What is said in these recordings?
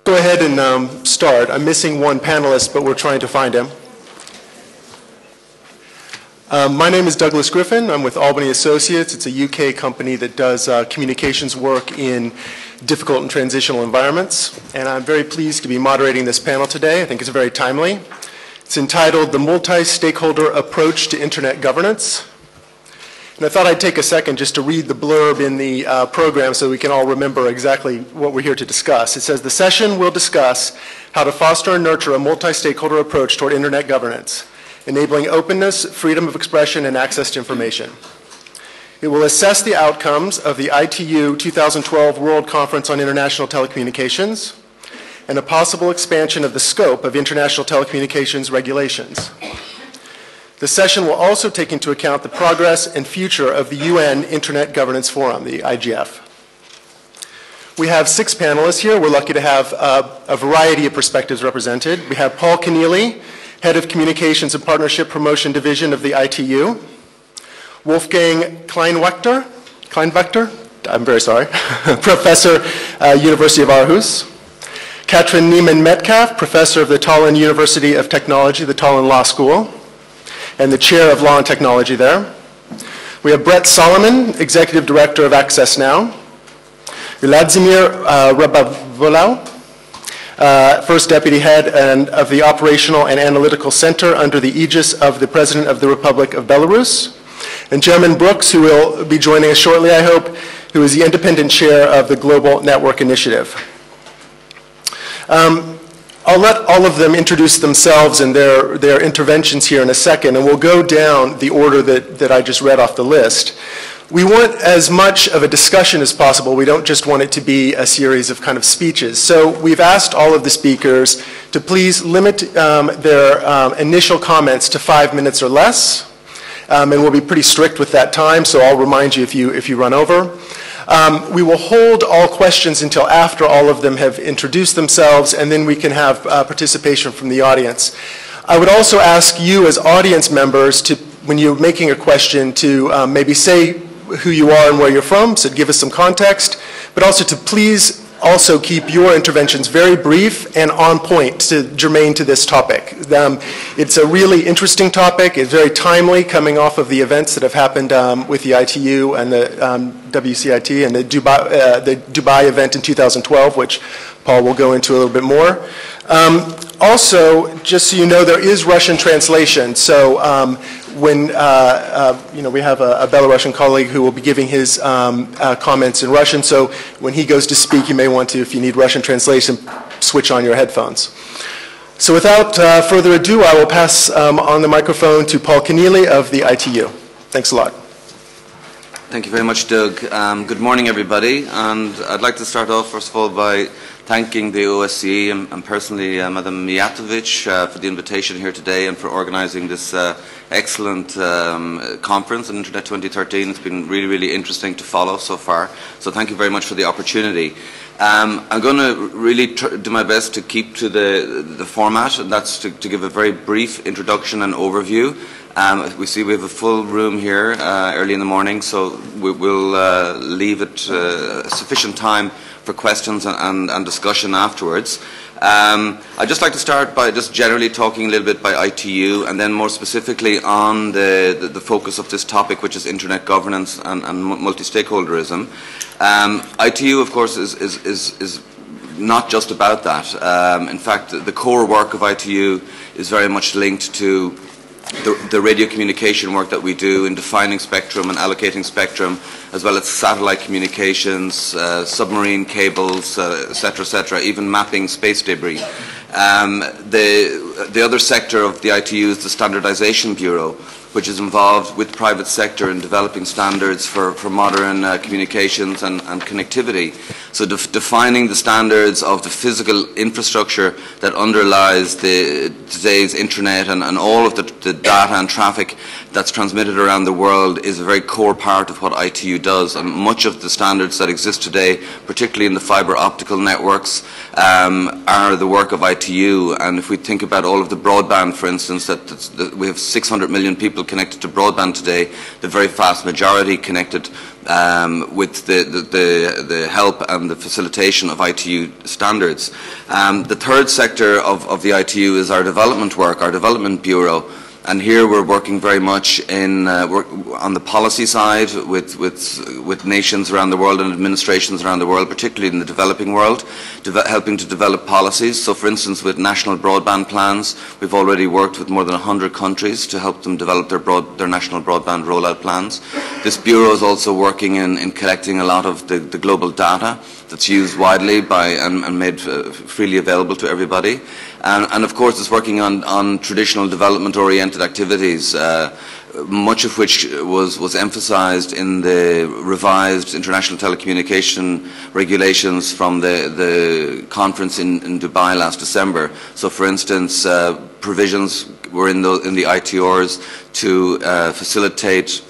go ahead and start. I'm missing one panelist, but we're trying to find him. My name is Douglas Griffin. I'm with Albany Associates. It's a UK company that does communications work in difficult and transitional environments. And I'm very pleased to be moderating this panel today. I think it's very timely. It's entitled The Multi-Stakeholder Approach to Internet Governance. And I thought I'd take a second just to read the blurb in the program so we can all remember exactly what we're here to discuss. It says, the session will discuss how to foster and nurture a multi-stakeholder approach toward Internet governance, enabling openness, freedom of expression, and access to information. It will assess the outcomes of the ITU 2012 World Conference on International Telecommunications and a possible expansion of the scope of international telecommunications regulations. The session will also take into account the progress and future of the UN Internet Governance Forum, the IGF. We have 6 panelists here. We're lucky to have a variety of perspectives represented. We have Paul Keneally, Head of Communications and Partnership Promotion Division of the ITU. Wolfgang Kleinwachter, I'm very sorry, Professor, University of Aarhus. Katrin Niemann-Metcalf, Professor of the Tallinn University of Technology, the Tallinn Law School, and the Chair of Law and Technology there. We have Brett Solomon, Executive Director of Access Now. Vladimir Rabavolau, First Deputy Head of the Operational and Analytical Center under the aegis of the President of the Republic of Belarus. And Jeremy Brooks, who will be joining us shortly, I hope, who is the Independent Chair of the Global Network Initiative. I'll let all of them introduce themselves and their interventions here in a second, and we'll go down the order that I just read off the list. We want as much of a discussion as possible. We don't just want it to be a series of kind of speeches. So we've asked all of the speakers to please limit their initial comments to 5 minutes or less, and we'll be pretty strict with that time, so I'll remind you if you run over. We will hold all questions until after all of them have introduced themselves, and then we can have participation from the audience. I would also ask you as audience members to, when you're making a question, to maybe say who you are and where you're from, so give us some context, but also to please also keep your interventions very brief and on point, germane to this topic. It's a really interesting topic. It's very timely, coming off of the events that have happened with the ITU and the WCIT and the Dubai event in 2012, which Paul will go into a little bit more. Also, just so you know, there is Russian translation. So when we have a Belarusian colleague who will be giving his comments in Russian, so when he goes to speak, you may want to, if you need Russian translation, switch on your headphones. So without further ado, I will pass on the microphone to Paul Keneally of the ITU. Thanks a lot. Thank you very much, Doug. Good morning, everybody. And I'd like to start off, first of all, by thanking the OSCE and personally Madam Mijatovic for the invitation here today and for organising this excellent conference on Internet 2013. It's been really, really interesting to follow so far. So thank you very much for the opportunity. I'm going to really do my best to keep to the format, and that's to give a very brief introduction and overview. We see we have a full room here early in the morning, so we'll leave it sufficient time for questions and discussion afterwards. I'd just like to start by just generally talking a little bit by ITU, and then more specifically on the focus of this topic, which is Internet governance and multi-stakeholderism. ITU, of course, is not just about that. In fact, the core work of ITU is very much linked to the radio communication work that we do in defining spectrum and allocating spectrum, as well as satellite communications, submarine cables, etc., even mapping space debris. The other sector of the ITU is the Standardization Bureau, which is involved with private sector in developing standards for modern communications and connectivity. So defining the standards of the physical infrastructure that underlies today's internet and all of the data and traffic that's transmitted around the world is a very core part of what ITU does. And much of the standards that exist today, particularly in the fibre optical networks, are the work of ITU. And if we think about all of the broadband, for instance, that we have 600 million people people connected to broadband today, the very vast majority connected with the help and the facilitation of ITU standards. The third sector of the ITU is our development work, our development bureau. And here we're working very much on the policy side with nations around the world and administrations around the world, particularly in the developing world, helping to develop policies. So for instance, with national broadband plans, we've already worked with more than 100 countries to help them develop their national broadband rollout plans. This bureau is also working in collecting a lot of the global data that's used widely and made freely available to everybody. And of course it's working on traditional development-oriented activities, much of which was emphasized in the revised international telecommunication regulations from the conference in Dubai last December. So for instance, provisions were in the ITRs to facilitate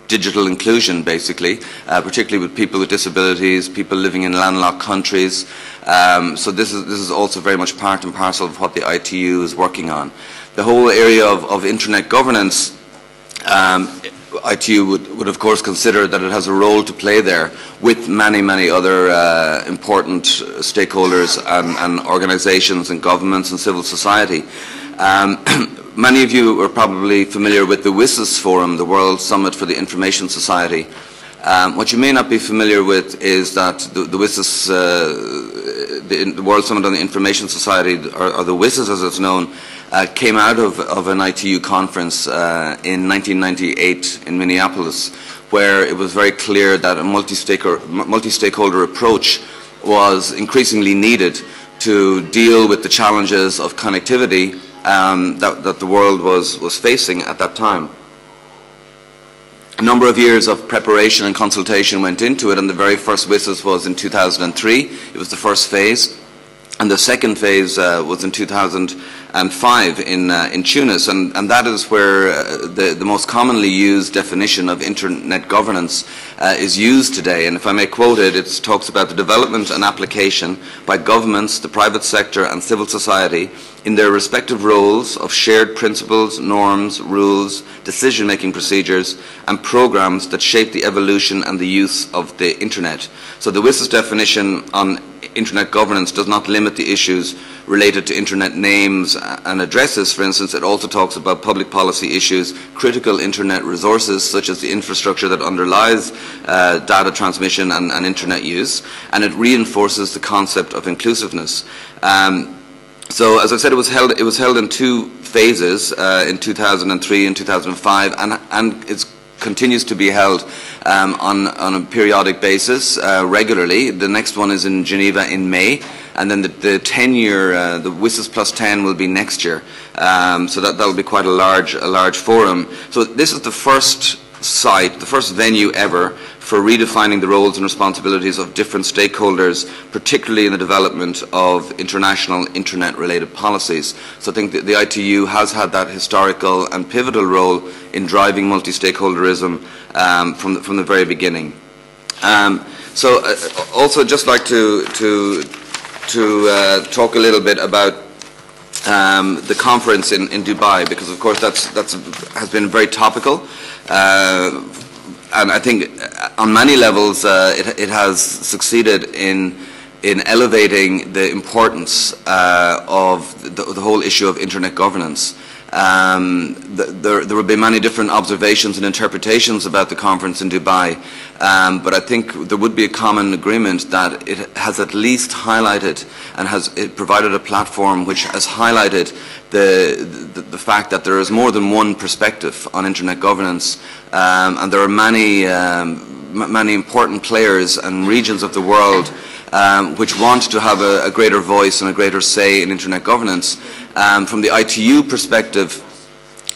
digital inclusion, basically, particularly with people with disabilities, people living in landlocked countries. So this is also very much part and parcel of what the ITU is working on. The whole area of internet governance, ITU would of course consider that it has a role to play there with many other important stakeholders and organizations and governments and civil society. Many of you are probably familiar with the WSIS Forum, the World Summit for the Information Society. What you may not be familiar with is that the WSIS, the World Summit on the Information Society, or the WSIS as it's known, came out of an ITU conference in 1998 in Minneapolis, where it was very clear that a multi-stakeholder approach was increasingly needed to deal with the challenges of connectivity that the world was facing at that time. A number of years of preparation and consultation went into it, and the very first WSIS was in 2003. It was the first phase. And the second phase was in 2005 in Tunis, and that is where the most commonly used definition of internet governance is used today. And if I may quote it, it talks about the development and application by governments, the private sector and civil society in their respective roles of shared principles, norms, rules, decision-making procedures and programs that shape the evolution and the use of the internet. So the WSIS definition on internet governance does not limit the issues related to internet names and addresses. For instance, it also talks about public policy issues, critical internet resources such as the infrastructure that underlies data transmission and internet use, and it reinforces the concept of inclusiveness. So as I said, it was held in two phases, in 2003 and 2005, and it continues to be held on a periodic basis regularly. The next one is in Geneva in May, and then the 10-year, the WSIS plus 10 will be next year. So that'll be quite a large forum. So this is the first site, the first venue ever for redefining the roles and responsibilities of different stakeholders, particularly in the development of international internet-related policies. So I think that the ITU has had that historical and pivotal role in driving multi-stakeholderism from the very beginning. So also just like to talk a little bit about the conference in Dubai, because of course that has been very topical. And I think on many levels it has succeeded in elevating the importance of the whole issue of internet governance. There will be many different observations and interpretations about the conference in Dubai, but I think there would be a common agreement that it has at least highlighted and it provided a platform which has highlighted the fact that there is more than one perspective on internet governance, and there are many important players and regions of the world which want to have a greater voice and a greater say in internet governance. From the ITU perspective,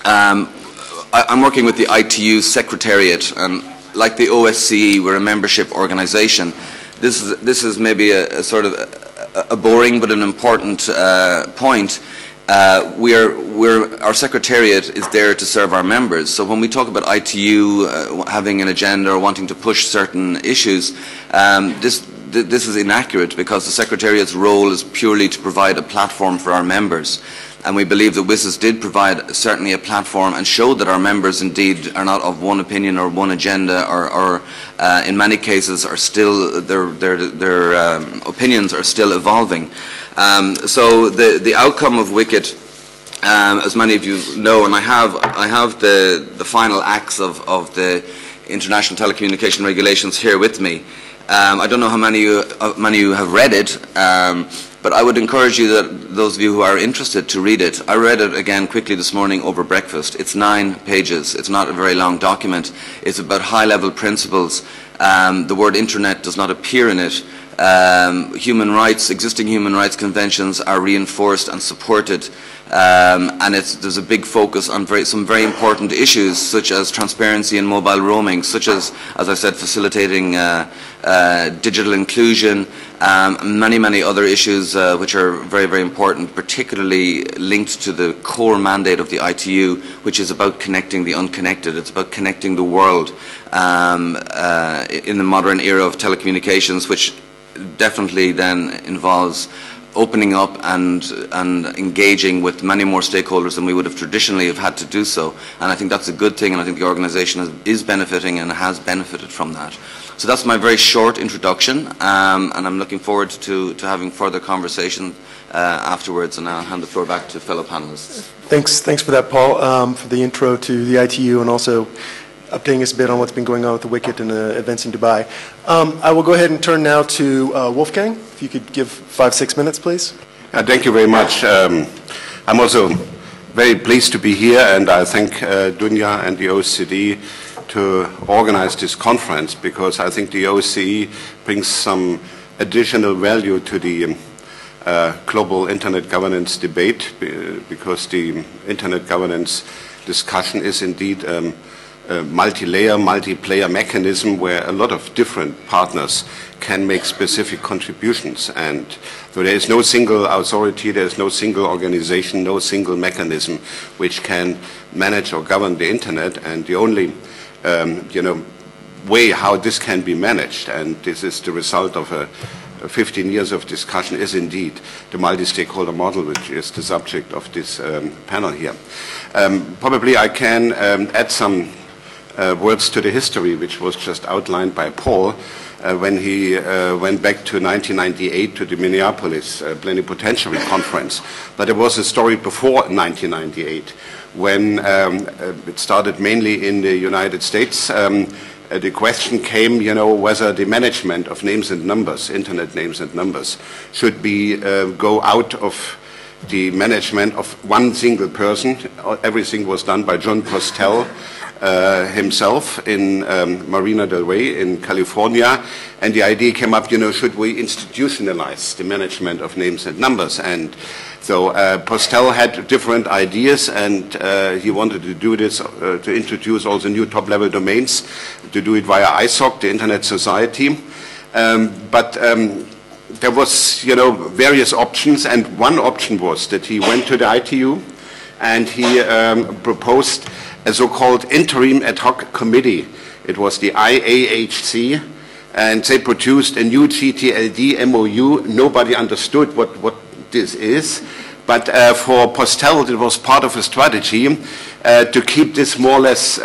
I'm working with the ITU Secretariat, and like the OSCE, we're a membership organization. This is maybe a sort of a boring but an important point. Our Secretariat is there to serve our members. So when we talk about ITU having an agenda or wanting to push certain issues, this is inaccurate, because the Secretariat's role is purely to provide a platform for our members. and we believe that WSIS did provide certainly a platform and showed that our members indeed are not of one opinion or one agenda, or in many cases are still, their opinions are still evolving. So the outcome of WICET, as many of you know, and I have the final acts of the International Telecommunication Regulations here with me. I don't know how many of you have read it, but I would encourage you, that those of you who are interested, to read it. I read it again quickly this morning over breakfast. It's 9 pages. It's not a very long document. It's about high-level principles. The word internet does not appear in it. Human rights, existing human rights conventions are reinforced and supported, and there's a big focus on some very important issues, such as transparency in mobile roaming, such as I said, facilitating digital inclusion, many other issues which are very, very important, particularly linked to the core mandate of the ITU, which is about connecting the unconnected. It's about connecting the world in the modern era of telecommunications, which definitely then involves opening up and engaging with many more stakeholders than we would have traditionally have had to do so. And I think that's a good thing, and I think the organisation is benefiting and has benefited from that. So that's my very short introduction, and I'm looking forward to having further conversation afterwards, and I'll hand the floor back to fellow panellists. Thanks for that, Paul, for the intro to the ITU, and also updating us a bit on what's been going on with the WICET and the events in Dubai. I will go ahead and turn now to Wolfgang. If you could give 5-6 minutes, please. Thank you very much. I'm also very pleased to be here, and I thank Dunya and the OECD to organize this conference, because I think the OSCE brings some additional value to the global internet governance debate, because the internet governance discussion is indeed a multi-layer, multi-player mechanism where a lot of different partners can make specific contributions. And so there is no single authority, there is no single organization, no single mechanism which can manage or govern the internet. And the only way how this can be managed, and this is the result of 15 years of discussion, is indeed the multi-stakeholder model, which is the subject of this panel here. Probably I can add some words to the history, which was just outlined by Paul when he went back to 1998 to the Minneapolis Plenipotentiary Conference. But there was a story before 1998 when it started mainly in the United States. The question came, whether the management of names and numbers, internet names and numbers, should be go out of the management of one single person. Everything was done by John Postel himself in Marina del Rey in California, and the idea came up, should we institutionalize the management of names and numbers? And so Postel had different ideas, and he wanted to do this, to introduce also new top-level domains, to do it via ISOC, the Internet Society. But there was, various options, and one option was that he went to the ITU and he proposed a so-called interim ad hoc committee. It was the IAHC, and they produced a new GTLD MOU. Nobody understood what this is, but for Postel it was part of a strategy to keep this more or less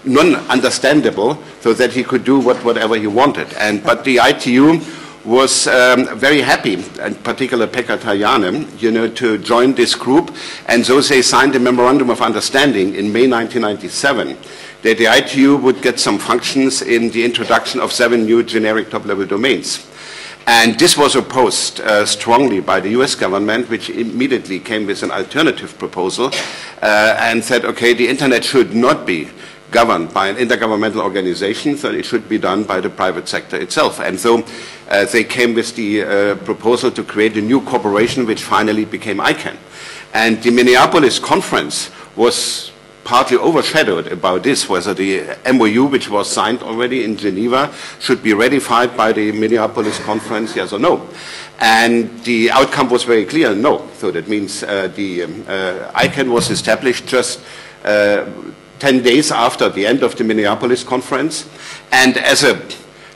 non-understandable, so that he could do whatever he wanted. But the ITU was very happy, in particular Pekka Tajane, to join this group, and so they signed a memorandum of understanding in May 1997 that the ITU would get some functions in the introduction of 7 new generic top-level domains. And this was opposed strongly by the US government, which immediately came with an alternative proposal and said, okay, the internet should not be governed by an intergovernmental organization, so it should be done by the private sector itself. And so they came with the proposal to create a new corporation, which finally became ICANN. And the Minneapolis conference was partly overshadowed about this, whether the MOU, which was signed already in Geneva, should be ratified by the Minneapolis conference, yes or no. And the outcome was very clear, no. So that means the ICANN was established just 10 days after the end of the Minneapolis conference. And as a,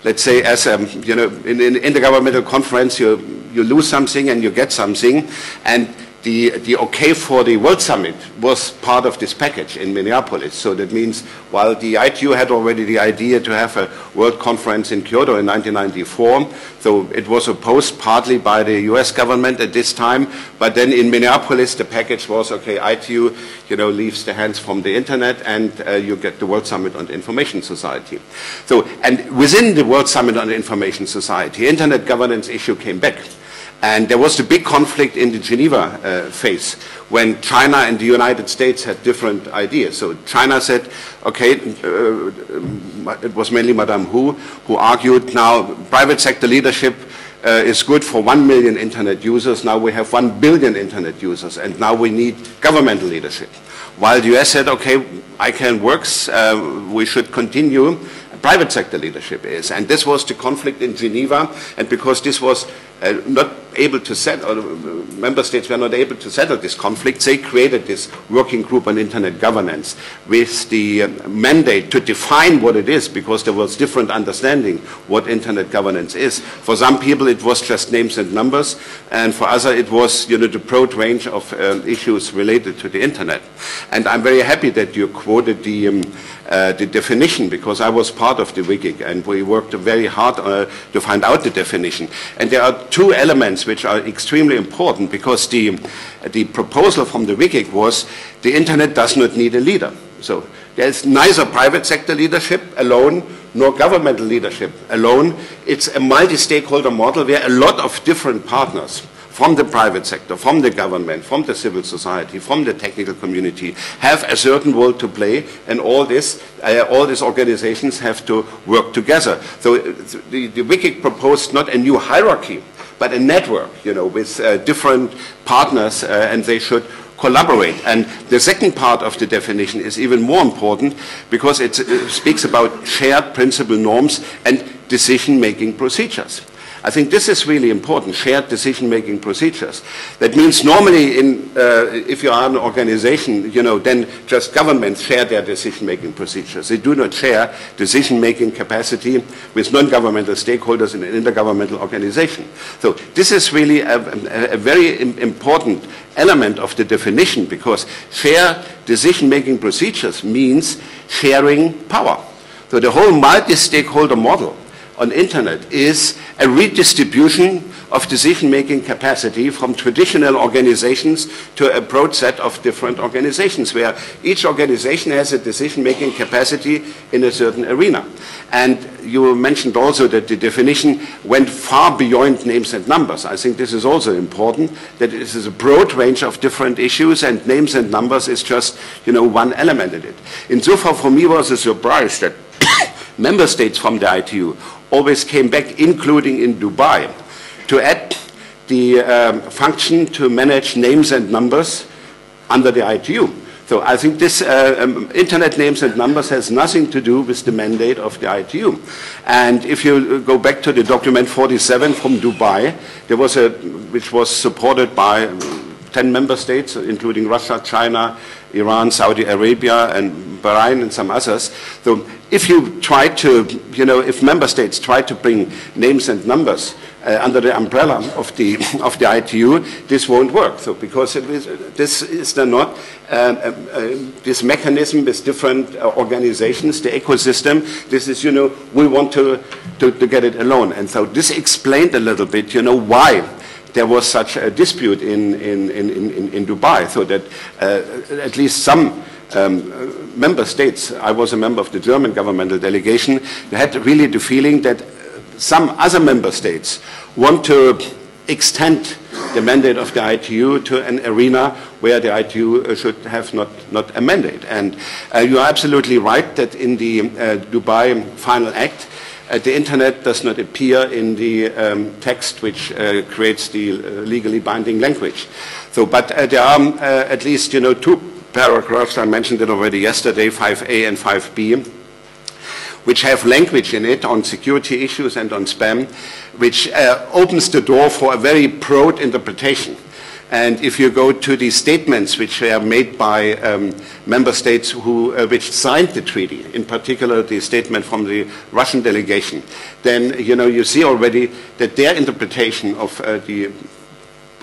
let's say, as a, in the intergovernmental conference, you lose something and you get something. And the okay for the World Summit was part of this package in Minneapolis. So that means while the ITU had already the idea to have a World Conference in Kyoto in 1994, so it was opposed partly by the US government at this time, but then in Minneapolis the package was, okay, ITU, leaves the hands from the internet and you get the World Summit on the Information Society. So, and within the World Summit on the Information Society, internet governance issue came back. And there was the big conflict in the Geneva phase when China and the United States had different ideas. So China said, okay, it was mainly Madame Hu who argued now private sector leadership is good for 1 million internet users. Now we have 1 billion internet users and now we need governmental leadership. While the US said, okay, ICANN works, we should continue. Private sector leadership is. And this was the conflict in Geneva, and because this was not able to settle, or member states were not able to settle this conflict, they created this working group on internet governance with the mandate to define what it is, because there was different understanding what internet governance is. For some people it was just names and numbers, and for others it was the broad range of issues related to the internet. And I'm very happy that you quoted the definition, because I was part of the WCAG and we worked very hard to find out the definition. And there are two elements which are extremely important, because the proposal from the WCAG was the internet does not need a leader. So there's neither private sector leadership alone nor governmental leadership alone. It's a multi-stakeholder model where a lot of different partners from the private sector, from the government, from the civil society, from the technical community, have a certain role to play, and all these organizations have to work together. So the WCAG proposed not a new hierarchy, but a network, with different partners, and they should collaborate. And the second part of the definition is even more important, because it speaks about shared principle norms and decision-making procedures. I think this is really important, shared decision-making procedures. That means normally if you are an organization, then just governments share their decision-making procedures. They do not share decision-making capacity with non-governmental stakeholders in an intergovernmental organization. So this is really a very important element of the definition, because shared decision-making procedures means sharing power. So the whole multi-stakeholder model on internet is a redistribution of decision-making capacity from traditional organizations to a broad set of different organizations, where each organization has a decision-making capacity in a certain arena. And you mentioned also that the definition went far beyond names and numbers. I think this is also important, that this is a broad range of different issues, and names and numbers is just, one element in it. Insofar, for me, was a surprise that member states from the ITU always came back, including in Dubai, to add the function to manage names and numbers under the ITU. So I think this internet names and numbers has nothing to do with the mandate of the ITU. And if you go back to the document 47 from Dubai, there was which was supported by 10 member states, including Russia, China, Iran, Saudi Arabia, and Bahrain, and some others. So if you try to, if member states try to bring names and numbers under the umbrella of the ITU, this won't work. So because this is not this mechanism with different organizations, the ecosystem. This is, we want to get it alone. And so this explained a little bit, why there was such a dispute in Dubai, so that at least some member states, I was a member of the German governmental delegation, they had really the feeling that some other member states want to extend the mandate of the ITU to an arena where the ITU should have not a mandate. And you are absolutely right that in the Dubai Final Act, the internet does not appear in the text which creates the legally binding language. So, but there are at least, two paragraphs, I mentioned it already yesterday, 5A and 5B, which have language in it on security issues and on spam, which opens the door for a very broad interpretation. And if you go to the statements which are made by member states which signed the treaty, in particular the statement from the Russian delegation, then you see already that their interpretation of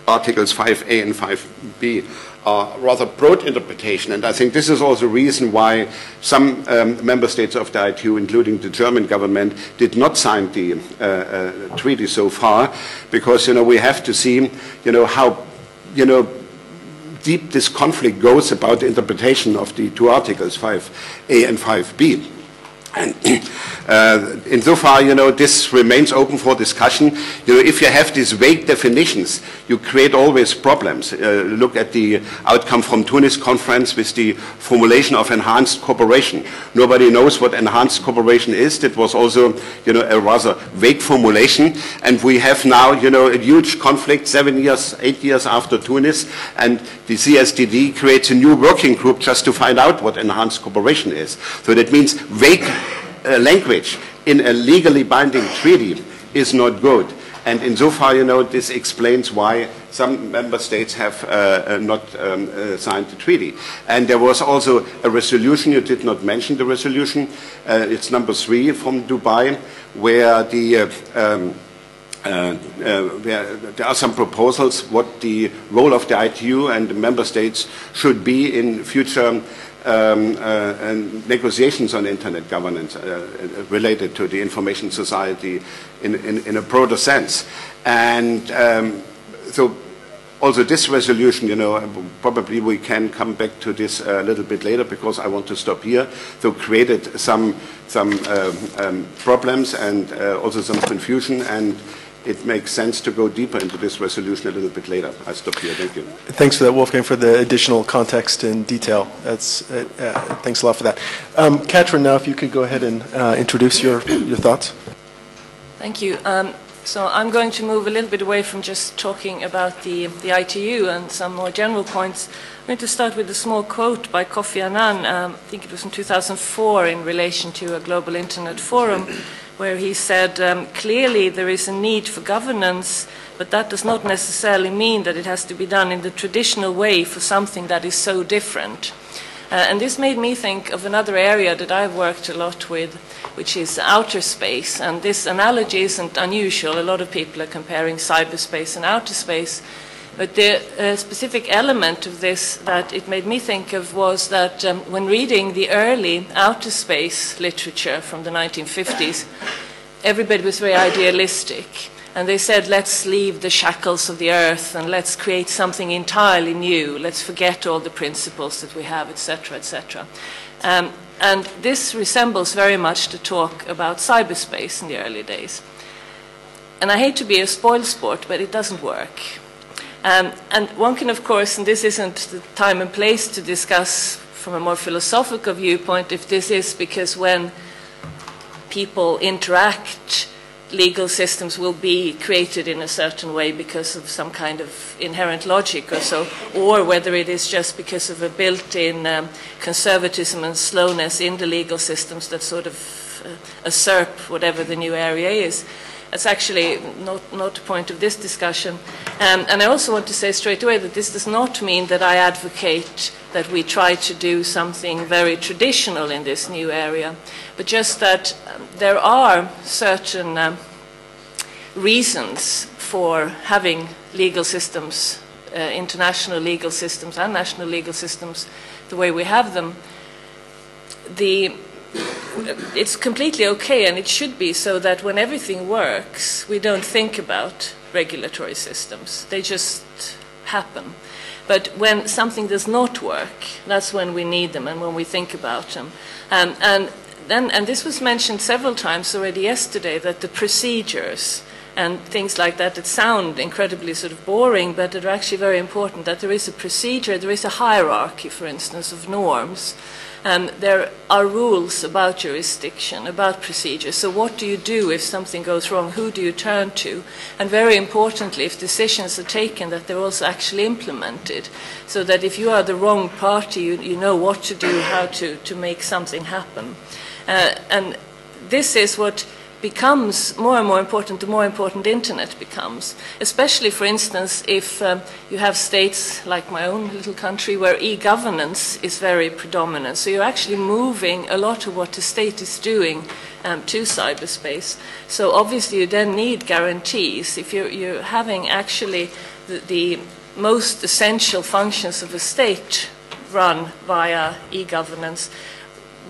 Articles 5A and 5B are rather broad interpretation, and I think this is also the reason why some member states of the ITU, including the German government, did not sign the treaty so far, because we have to see how deep this conflict goes about the interpretation of the two articles, 5A and 5B. And insofar, this remains open for discussion. If you have these vague definitions, you create always problems. Look at the outcome from Tunis conference with the formulation of enhanced cooperation. Nobody knows what enhanced cooperation is. That was also, a rather vague formulation. And we have now, a huge conflict 7 years, 8 years after Tunis. And the CSDD creates a new working group just to find out what enhanced cooperation is. So that means vague language in a legally binding treaty is not good. And insofar, this explains why some member states have not signed the treaty. And there was also a resolution, you did not mention the resolution, it's number 3 from Dubai, where there are some proposals what the role of the ITU and the member states should be in future negotiations on internet governance related to the information society in a broader sense. And so also this resolution, probably we can come back to this a little bit later, because I want to stop here. So created some problems and also some confusion, and it makes sense to go deeper into this resolution a little bit later. I stop here. Thank you. Thanks for that, Wolfgang, for the additional context and detail. Thanks a lot for that. Katrin, now if you could go ahead and introduce your thoughts. Thank you. So I'm going to move a little bit away from just talking about the ITU and some more general points. I'm going to start with a small quote by Kofi Annan, I think it was in 2004, in relation to a global internet forum, where he said, clearly there is a need for governance, but that does not necessarily mean that it has to be done in the traditional way for something that is so different. And this made me think of another area that I've worked a lot with, which is outer space. And this analogy isn't unusual. A lot of people are comparing cyberspace and outer space. But the specific element of this that it made me think of was that when reading the early outer space literature from the 1950s, everybody was very idealistic. And they said, let's leave the shackles of the earth and let's create something entirely new. Let's forget all the principles that we have, etc., etc. And this resembles very much the talk about cyberspace in the early days. And I hate to be a spoilsport, but it doesn't work. And one can, of course, and this isn't the time and place to discuss from a more philosophical viewpoint, if this is because when people interact, legal systems will be created in a certain way because of some kind of inherent logic or so, or whether it is just because of a built-in conservatism and slowness in the legal systems that sort of usurp whatever the new area is. That's actually not the point of this discussion. And I also want to say straight away that this does not mean that I advocate that we try to do something very traditional in this new area, but just that there are certain reasons for having legal systems, international legal systems and national legal systems, the way we have them. It's completely okay, and it should be, so that when everything works, we don't think about regulatory systems. They just happen. But when something does not work, that's when we need them and when we think about them. And this was mentioned several times already yesterday, that the procedures and things like that sound incredibly sort of boring, but are actually very important, that there is a procedure, there is a hierarchy, for instance, of norms. There are rules about jurisdiction, about procedure. So what do you do if something goes wrong? Who do you turn to? And very importantly, if decisions are taken, that they're also actually implemented. So that if you are the wrong party, you know what to do, how to make something happen. And this is what becomes more and more important the more important internet becomes, especially, for instance, if you have states like my own little country where e-governance is very predominant. So you're actually moving a lot of what the state is doing to cyberspace. So obviously you then need guarantees. If you're having actually the most essential functions of a state run via e-governance,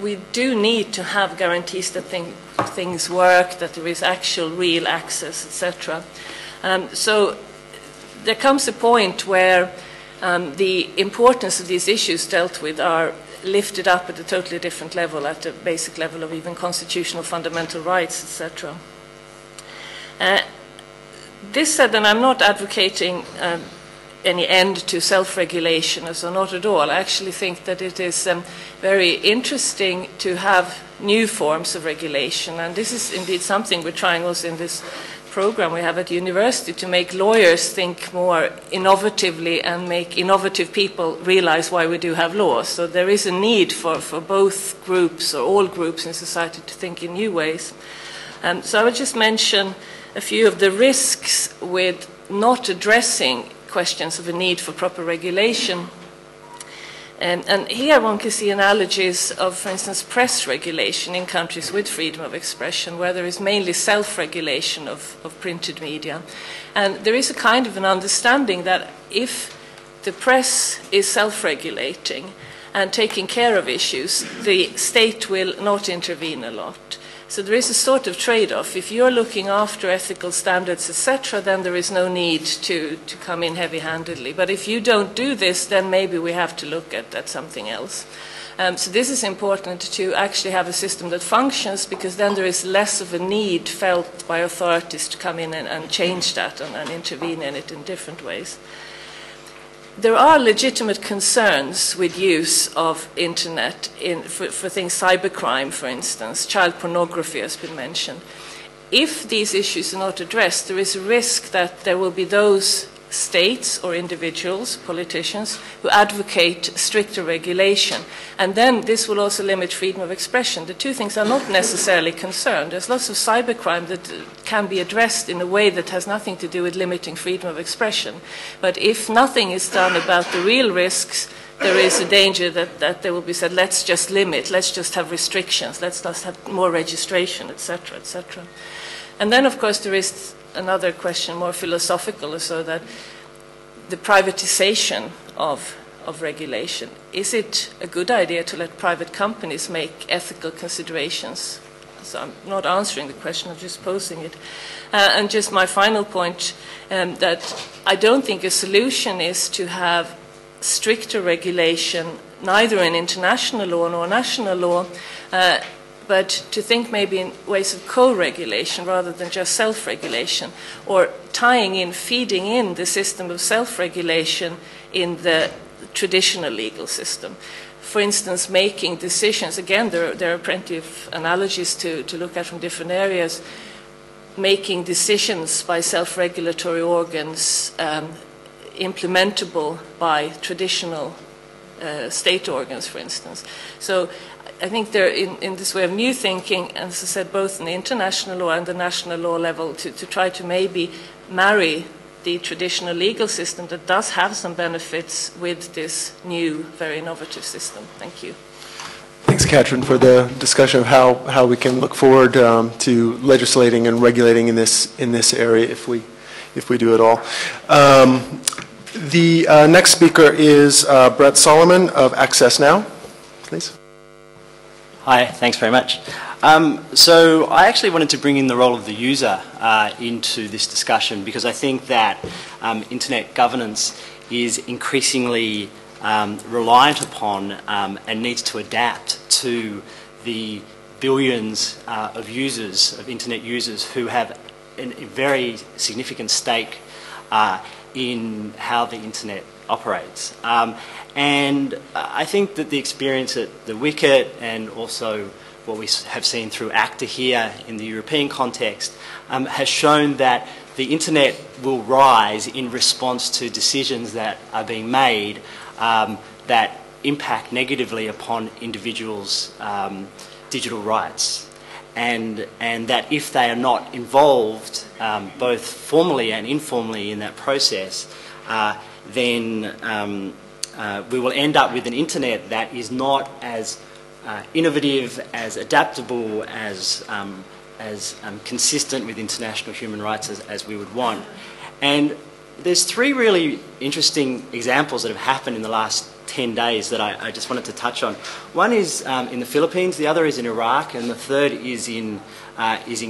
we do need to have guarantees that things work, that there is actual real access, etc. So there comes a point where the importance of these issues dealt with are lifted up at a totally different level, at a basic level of even constitutional fundamental rights, etc. This said, and I'm not advocating any end to self-regulation, so not at all. I actually think that it is very interesting to have new forms of regulation, and this is indeed something we're trying also in this program we have at university, to make lawyers think more innovatively and make innovative people realize why we do have laws. So there is a need for both groups or all groups in society to think in new ways. So I would just mention a few of the risks with not addressing questions of a need for proper regulation. And here one can see analogies of, for instance, press regulation in countries with freedom of expression, where there is mainly self-regulation of printed media. And there is a kind of an understanding that if the press is self-regulating and taking care of issues, the state will not intervene a lot. So there is a sort of trade-off. If you're looking after ethical standards, etc., then there is no need to come in heavy-handedly. But if you don't do this, then maybe we have to look at something else. So this is important to actually have a system that functions, because then there is less of a need felt by authorities to come in and change that and intervene in it in different ways. There are legitimate concerns with use of internet for things, cybercrime, for instance, child pornography has been mentioned. If these issues are not addressed, there is a risk that there will be those states or individuals, politicians, who advocate stricter regulation. And then this will also limit freedom of expression. The two things are not necessarily concerned. There's lots of cybercrime that can be addressed in a way that has nothing to do with limiting freedom of expression. But if nothing is done about the real risks, there is a danger that they will be said, let's just limit, let's just have restrictions, let's just have more registration, etc., etc. And then, of course, there is another question, more philosophical, so that the privatization of regulation. Is it a good idea to let private companies make ethical considerations? So I'm not answering the question, I'm just posing it. And just my final point, that I don't think a solution is to have stricter regulation, neither in international law nor national law, but to think maybe in ways of co-regulation rather than just self-regulation, or tying in, feeding in the system of self-regulation in the traditional legal system. For instance, making decisions, again, there are plenty of analogies to look at from different areas, making decisions by self-regulatory organs implementable by traditional state organs, for instance. So I think there, in this way of new thinking, as I said, both in the international law and the national law level, to try to maybe marry the traditional legal system that does have some benefits with this new, very innovative system. Thank you. Thanks, Katrin, for the discussion of how we can look forward to legislating and regulating in this area if we do it all. The next speaker is Brett Solomon of Access Now. Please. Hi, thanks very much. So I actually wanted to bring in the role of the user into this discussion, because I think that internet governance is increasingly reliant upon and needs to adapt to the billions of users, of internet users, who have a very significant stake in how the internet operates. And I think that the experience at the Wicket, and also what we have seen through ACTA here in the European context, has shown that the internet will rise in response to decisions that are being made that impact negatively upon individuals' digital rights. And that if they are not involved, both formally and informally in that process, then we will end up with an internet that is not as innovative, as adaptable, as consistent with international human rights as we would want. And there's three really interesting examples that have happened in the last 10 days that I just wanted to touch on. One is in the Philippines, the other is in Iraq, and the third is in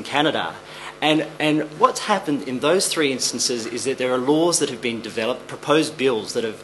Canada. And what's happened in those three instances is that there are laws that have been developed, proposed bills that have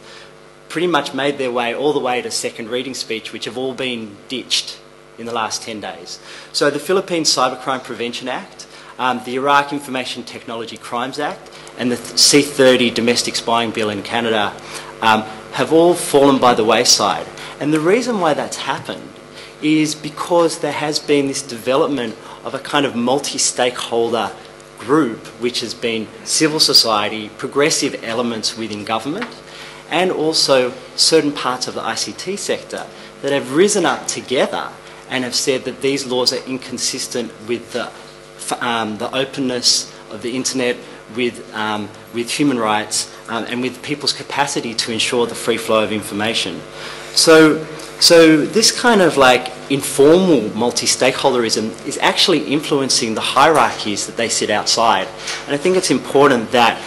pretty much made their way all the way to second reading speech, which have all been ditched in the last 10 days. So the Philippines Cybercrime Prevention Act, the Iraq Information Technology Crimes Act, and the C-30 Domestic Spying Bill in Canada have all fallen by the wayside. And the reason why that's happened is because there has been this development of a kind of multi-stakeholder group, which has been civil society, progressive elements within government, and also certain parts of the ICT sector that have risen up together and have said that these laws are inconsistent with the openness of the internet, with human rights, and with people's capacity to ensure the free flow of information. So this kind of like informal multi-stakeholderism is actually influencing the hierarchies that they sit outside. And I think it's important that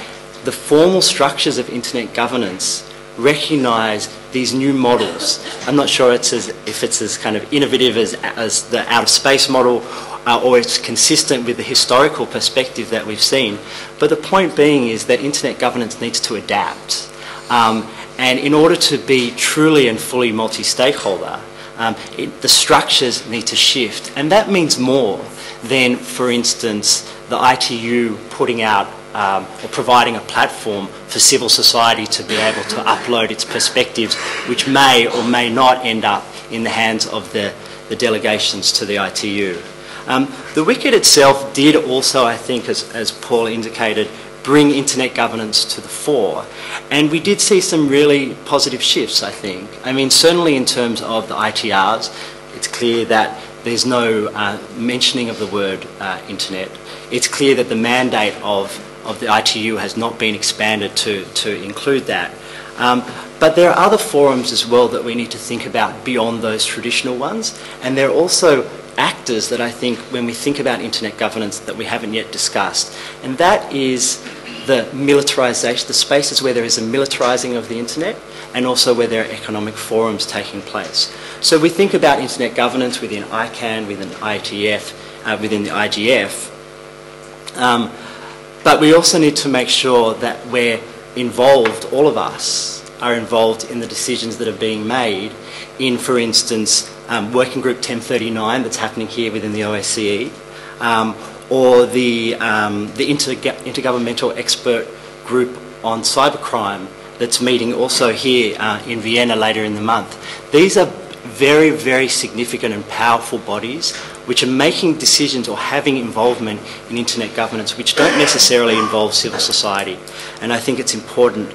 the formal structures of internet governance recognise these new models. I'm not sure if it's as kind of innovative as the out-of-space model, or it's consistent with the historical perspective that we've seen. But the point being is that internet governance needs to adapt. And in order to be truly and fully multi-stakeholder, the structures need to shift. And that means more than, for instance, the ITU putting out or providing a platform for civil society to be able to upload its perspectives, which may or may not end up in the hands of the delegations to the ITU. The WCIT itself did also, I think, as Paul indicated, bring internet governance to the fore. And we did see some really positive shifts, I think. I mean, certainly in terms of the ITRs, it's clear that there's no mentioning of the word internet. It's clear that the mandate of the ITU has not been expanded to include that. But there are other forums as well that we need to think about beyond those traditional ones. And there are also actors that I think, when we think about internet governance, that we haven't yet discussed. And that is the militarisation, the spaces where there is a militarising of the internet, and also where there are economic forums taking place. So we think about internet governance within ICANN, within IETF, within the IGF. But we also need to make sure that we're involved, all of us are involved in the decisions that are being made in, for instance, Working Group 1039 that's happening here within the OSCE, or the Intergovernmental Expert Group on Cybercrime that's meeting also here in Vienna later in the month. These are very, very significant and powerful bodies which are making decisions or having involvement in internet governance which don't necessarily involve civil society. And I think it's important,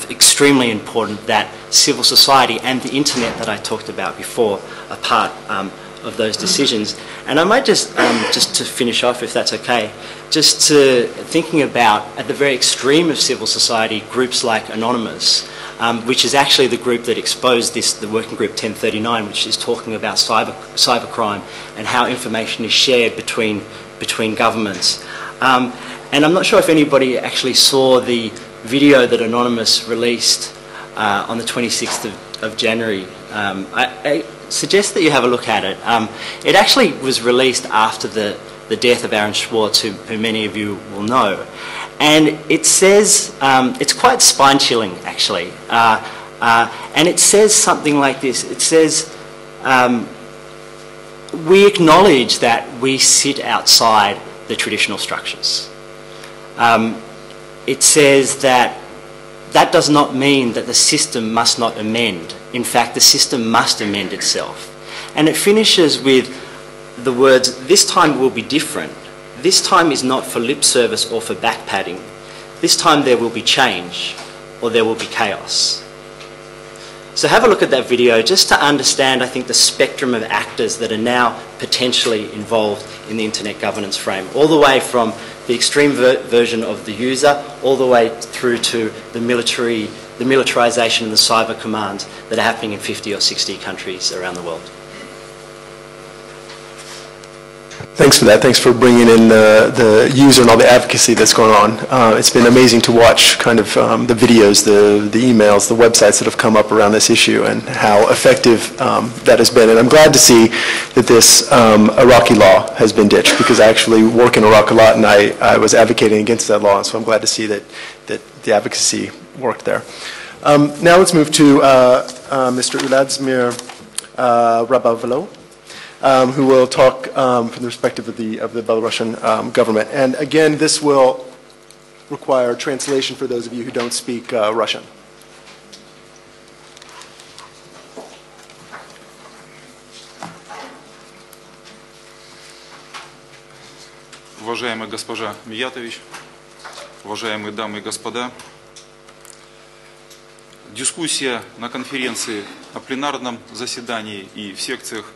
extremely important, that civil society and the internet that I talked about before are part of those decisions. And I might just to finish off, if that's okay, just to thinking about, at the very extreme of civil society, groups like Anonymous, which is actually the group that exposed this, the Working Group 1039, which is talking about cybercrime and how information is shared between governments. And I'm not sure if anybody actually saw the video that Anonymous released on the 26th of January. I suggest that you have a look at it. It actually was released after the death of Aaron Swartz, who many of you will know. And it says, it's quite spine-chilling actually, and it says something like this. It says, we acknowledge that we sit outside the traditional structures. It says that that does not mean that the system must not amend. In fact, the system must amend itself. And it finishes with the words, this time will be different. This time is not for lip service or for back padding. This time there will be change, or there will be chaos. So have a look at that video just to understand, I think, the spectrum of actors that are now potentially involved in the internet governance frame, all the way from the extreme version of the user, all the way through to the militarisation and the cyber commands that are happening in 50 or 60 countries around the world. Thanks for that. Thanks for bringing in the user and all the advocacy that's going on. It's been amazing to watch kind of the videos, the emails, the websites that have come up around this issue and how effective that has been. And I'm glad to see that this Iraqi law has been ditched, because I actually work in Iraq a lot and I was advocating against that law, and so I'm glad to see that the advocacy worked there. Now let's move to Mr. Uladzimir Rabavalo, who will talk from the perspective of the Belarusian government. And again, this will require translation for those of you who don't speak Russian. Уважаемая госпожа Миятович, уважаемые дамы и господа, дискуссия на конференции о пленарном заседании и в секциях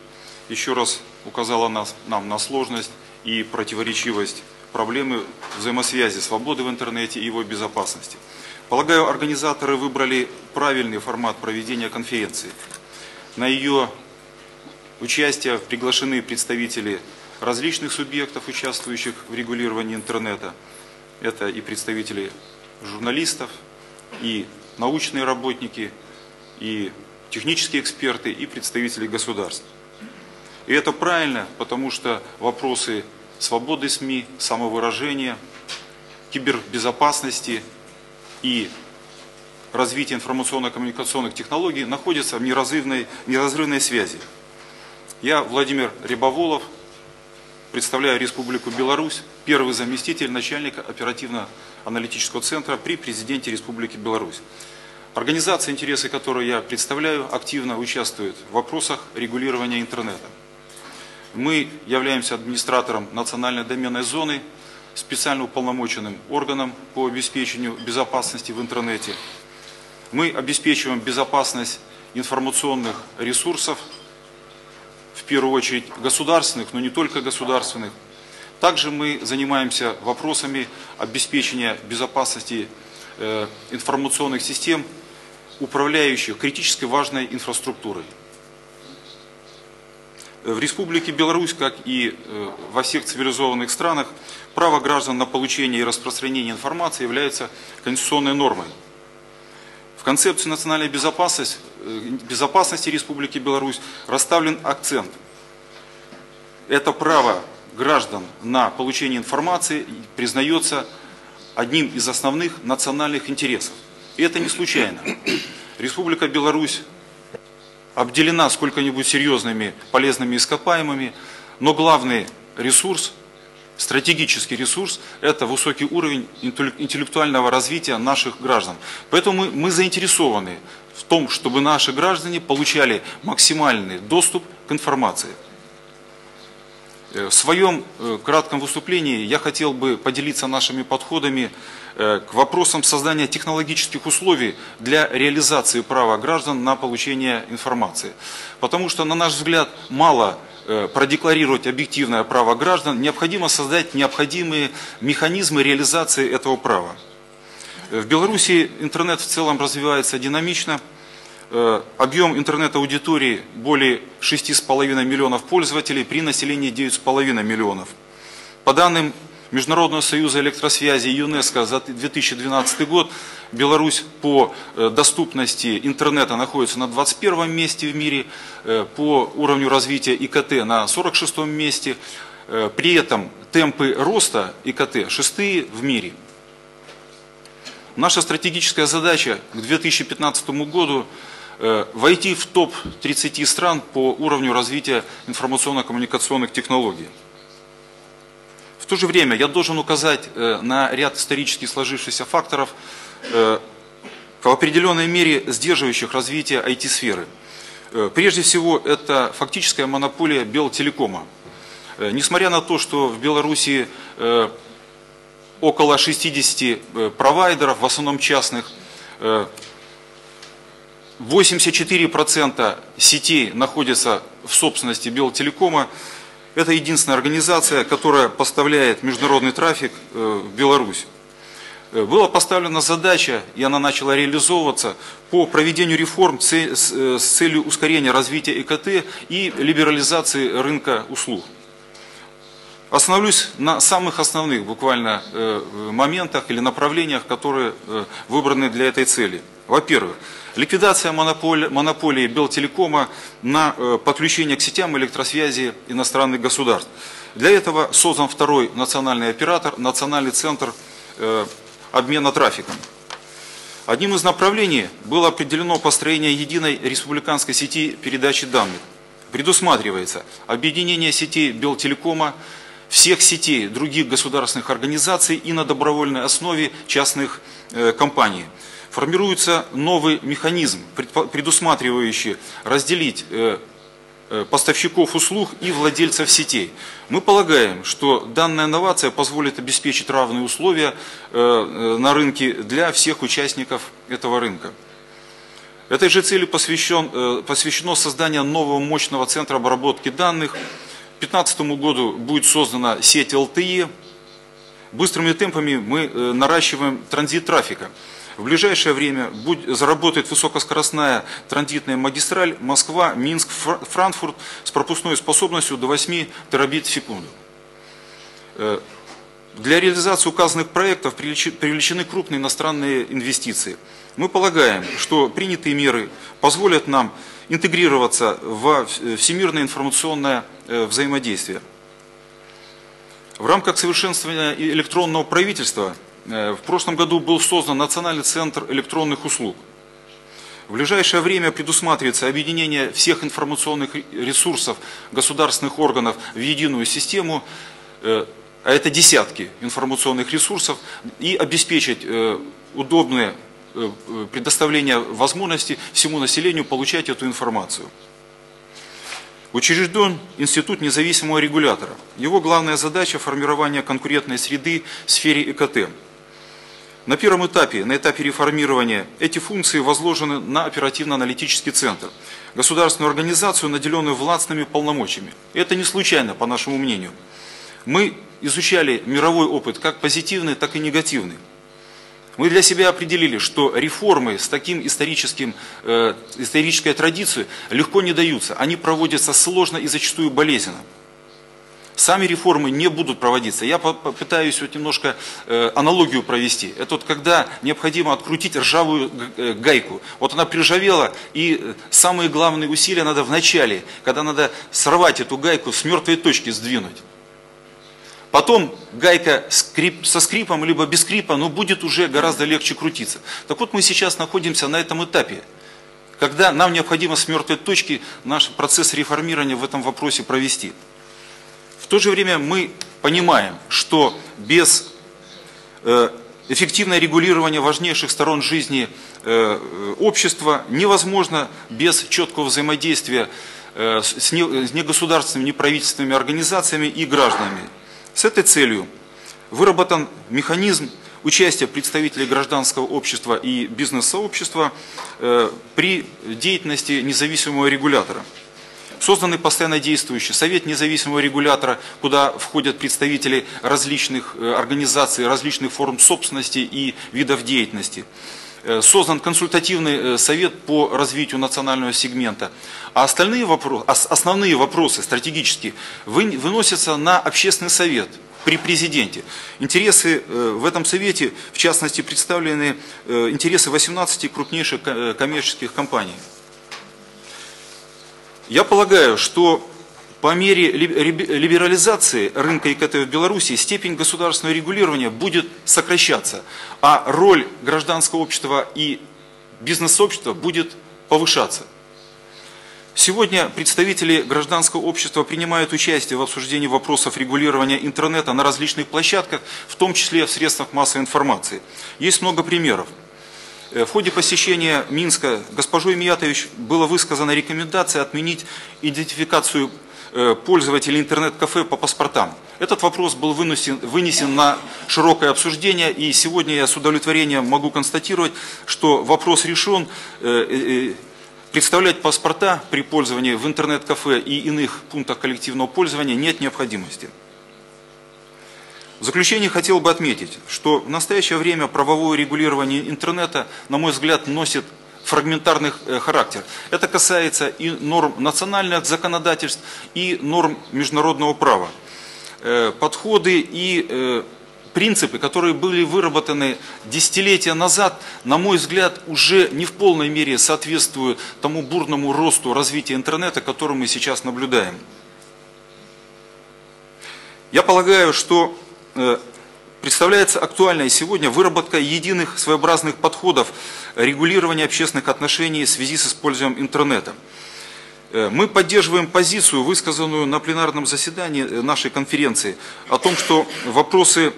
еще раз указала нам на сложность и противоречивость проблемы взаимосвязи свободы в интернете и его безопасности. Полагаю, организаторы выбрали правильный формат проведения конференции. На ее участие приглашены представители различных субъектов, участвующих в регулировании интернета. Это и представители журналистов, и научные работники, и технические эксперты, и представители государств. И это правильно, потому что вопросы свободы СМИ, самовыражения, кибербезопасности и развития информационно-коммуникационных технологий находятся в неразрывной связи. Я, Владимир Рябоволов, представляю Республику Беларусь, первый заместитель начальника оперативно-аналитического центра при президенте Республики Беларусь. Организация, интересы которой я представляю, активно участвует в вопросах регулирования интернета. Мы являемся администратором национальной доменной зоны, специально уполномоченным органом по обеспечению безопасности в интернете. Мы обеспечиваем безопасность информационных ресурсов, в первую очередь государственных, но не только государственных. Также мы занимаемся вопросами обеспечения безопасности информационных систем, управляющих критически важной инфраструктурой. В Республике Беларусь, как и во всех цивилизованных странах, право граждан на получение и распространение информации является конституционной нормой. В концепции национальной безопасности Республики Беларусь расставлен акцент. Это право граждан на получение информации признается одним из основных национальных интересов. И это не случайно. Республика Беларусь обделена сколько-нибудь серьезными полезными ископаемыми, но главный ресурс, стратегический ресурс, это высокий уровень интеллектуального развития наших граждан. Поэтому мы заинтересованы в том, чтобы наши граждане получали максимальный доступ к информации. В своем кратком выступлении я хотел бы поделиться нашими подходами к вопросам создания технологических условий для реализации права граждан на получение информации. Потому что, на наш взгляд, мало продекларировать объективное право граждан, необходимо создать необходимые механизмы реализации этого права. В Беларуси интернет в целом развивается динамично. Объем интернет-аудитории более 6,5 миллионов пользователей при населении 9,5 миллионов. По данным Международного союза электросвязи и ЮНЕСКО за 2012 год Беларусь по доступности интернета находится на 21 месте в мире, по уровню развития ИКТ на 46 месте. При этом темпы роста ИКТ шестые в мире. Наша стратегическая задача к 2015 году войти в топ-30 стран по уровню развития информационно-коммуникационных технологий. В то же время я должен указать на ряд исторически сложившихся факторов, в определенной мере сдерживающих развитие IT-сферы. Прежде всего, это фактическая монополия Белтелекома. Несмотря на то, что в Беларуси около 60 провайдеров, в основном частных, 84% сетей находятся в собственности Белтелекома. Это единственная организация, которая поставляет международный трафик в Беларусь. Была поставлена задача, и она начала реализовываться, по проведению реформ с целью ускорения развития ИКТ и либерализации рынка услуг. Остановлюсь на самых основных буквально моментах или направлениях, которые выбраны для этой цели. Во-первых, ликвидация монополии Белтелекома на подключение к сетям электросвязи иностранных государств. Для этого создан второй национальный оператор, национальный центр обмена трафиком. Одним из направлений было определено построение единой республиканской сети передачи данных. Предусматривается объединение сетей Белтелекома, всех сетей других государственных организаций и на добровольной основе частных компаний. Формируется новый механизм, предусматривающий разделить поставщиков услуг и владельцев сетей. Мы полагаем, что данная инновация позволит обеспечить равные условия на рынке для всех участников этого рынка. Этой же цели посвящено создание нового мощного центра обработки данных. К 2015 году будет создана сеть LTE. Быстрыми темпами мы наращиваем транзит трафика. В ближайшее время заработает высокоскоростная транзитная магистраль Москва, Минск, Франкфурт с пропускной способностью до 8 терабит в секунду. Для реализации указанных проектов привлечены крупные иностранные инвестиции. Мы полагаем, что принятые меры позволят нам интегрироваться в всемирное информационное взаимодействие. В рамках совершенствования электронного правительства в прошлом году был создан Национальный центр электронных услуг. В ближайшее время предусматривается объединение всех информационных ресурсов государственных органов в единую систему, а это десятки информационных ресурсов, и обеспечить удобное предоставление возможности всему населению получать эту информацию. Учрежден Институт независимого регулятора. Его главная задача – формирование конкурентной среды в сфере ЭКТ. На первом этапе, на этапе реформирования, эти функции возложены на оперативно-аналитический центр, государственную организацию, наделенную властными полномочиями. Это не случайно, по нашему мнению. Мы изучали мировой опыт, как позитивный, так и негативный. Мы для себя определили, что реформы с таким исторической традицией легко не даются. Они проводятся сложно и зачастую болезненно. Сами реформы не будут проводиться. Я попытаюсь вот немножко аналогию провести. Это вот когда необходимо открутить ржавую гайку. Вот она приржавела, и самые главные усилия надо в начале, когда надо сорвать эту гайку, с мертвой точки сдвинуть. Потом гайка со скрипом, либо без скрипа, но будет уже гораздо легче крутиться. Так вот мы сейчас находимся на этом этапе, когда нам необходимо с мертвой точки наш процесс реформирования в этом вопросе провести. В то же время мы понимаем, что без эффективного регулирования важнейших сторон жизни общества невозможно без четкого взаимодействия с негосударственными, неправительственными организациями и гражданами. С этой целью выработан механизм участия представителей гражданского общества и бизнес-сообщества при деятельности независимого регулятора. Созданный постоянно действующий Совет независимого регулятора, куда входят представители различных организаций, различных форм собственности и видов деятельности. Создан консультативный совет по развитию национального сегмента. А основные вопросы стратегические выносятся на общественный совет при президенте. Интересы в этом совете, в частности, представлены интересы 18 крупнейших коммерческих компаний. Я полагаю, что по мере либерализации рынка ИКТ в Беларуси степень государственного регулирования будет сокращаться, а роль гражданского общества и бизнес-сообщества будет повышаться. Сегодня представители гражданского общества принимают участие в обсуждении вопросов регулирования интернета на различных площадках, в том числе в средствах массовой информации. Есть много примеров. В ходе посещения Минска госпожой Миятович была высказана рекомендация отменить идентификацию пользователей интернет-кафе по паспортам. Этот вопрос был вынесен на широкое обсуждение, и сегодня я с удовлетворением могу констатировать, что вопрос решен. Представлять паспорта при пользовании в интернет-кафе и иных пунктах коллективного пользования нет необходимости. В заключение хотел бы отметить, что в настоящее время правовое регулирование интернета, на мой взгляд, носит фрагментарный характер. Это касается и норм национальных законодательств, и норм международного права. подходы и принципы, которые были выработаны десятилетия назад, на мой взгляд, уже не в полной мере соответствуют тому бурному росту развития интернета, который мы сейчас наблюдаем. Я полагаю, что представляется актуальной сегодня выработка единых своеобразных подходов регулирования общественных отношений в связи с использованием интернета. Мы поддерживаем позицию, высказанную на пленарном заседании нашей конференции, о том, что вопросы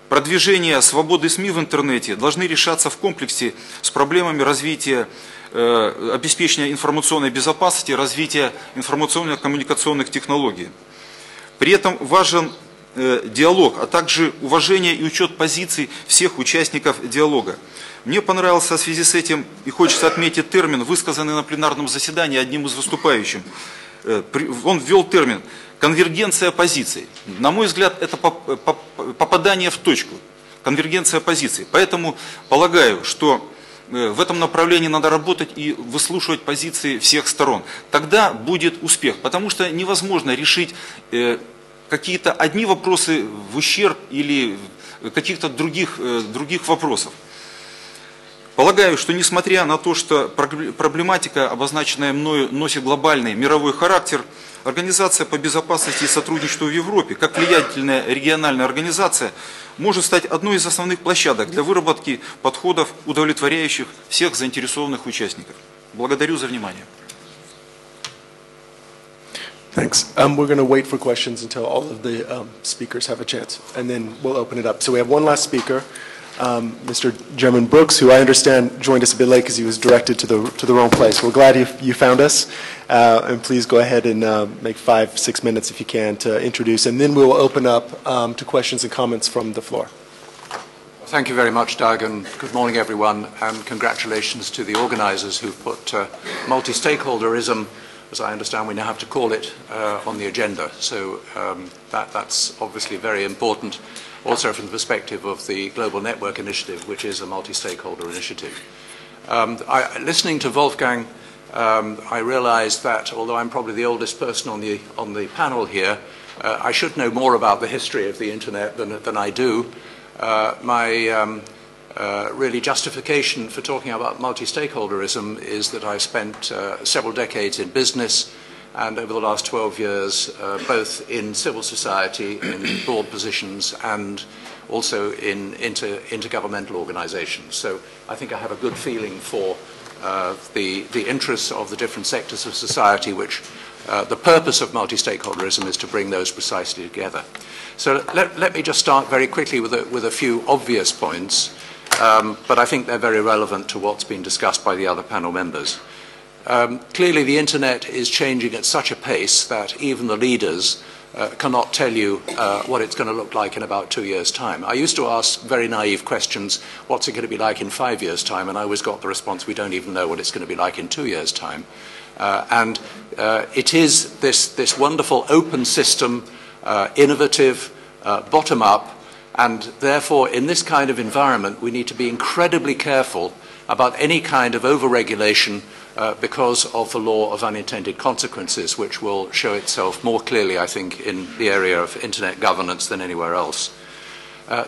продвижения свободы СМИ в интернете должны решаться в комплексе с проблемами развития, обеспечения информационной безопасности, развития информационно-коммуникационных технологий. При этом важен диалог, а также уважение и учет позиций всех участников диалога. Мне понравился в связи с этим, и хочется отметить термин, высказанный на пленарном заседании одним из выступающих. Он ввел термин «конвергенция позиций». На мой взгляд, это попадание в точку, конвергенция позиций. Поэтому полагаю, что в этом направлении надо работать и выслушивать позиции всех сторон. Тогда будет успех, потому что невозможно решить какие-то одни вопросы в ущерб или каких-то других вопросов. Полагаю, что несмотря на то, что проблематика, обозначенная мною, носит глобальный мировой характер, Организация по безопасности и сотрудничеству в Европе, как влиятельная региональная организация, может стать одной из основных площадок для выработки подходов, удовлетворяющих всех заинтересованных участников. Благодарю за внимание. Thanks. We're going to wait for questions until all of the speakers have a chance, and then we'll open it up. So we have one last speaker, Mr. German Brooks, who I understand joined us a bit late because he was directed to the wrong place. We're glad you found us, and please go ahead and make 5-6 minutes if you can to introduce, and then we'll open up to questions and comments from the floor. Thank you very much, Doug, and good morning, everyone, and congratulations to the organisers who put multi-stakeholderism, as I understand we now have to call it, on the agenda. So that's obviously very important, also from the perspective of the Global Network Initiative, which is a multi-stakeholder initiative. Listening to Wolfgang, I realised that although I'm probably the oldest person on the panel here, I should know more about the history of the Internet than I do. My really justification for talking about multi-stakeholderism is that I spent several decades in business and over the last 12 years both in civil society, in board positions, and also in intergovernmental organizations. So I think I have a good feeling for the interests of the different sectors of society, which the purpose of multi-stakeholderism is to bring those precisely together. So let me just start very quickly with a few obvious points, but I think they're very relevant to what's been discussed by the other panel members. Clearly the Internet is changing at such a pace that even the leaders cannot tell you what it's going to look like in about 2 years' time. I used to ask very naive questions, what's it going to be like in 5 years' time? And I always got the response, we don't even know what it's going to be like in 2 years' time. It is this wonderful open system, innovative, bottom-up, and therefore in this kind of environment we need to be incredibly careful about any kind of over-regulation because of the law of unintended consequences, which will show itself more clearly, I think, in the area of Internet governance than anywhere else.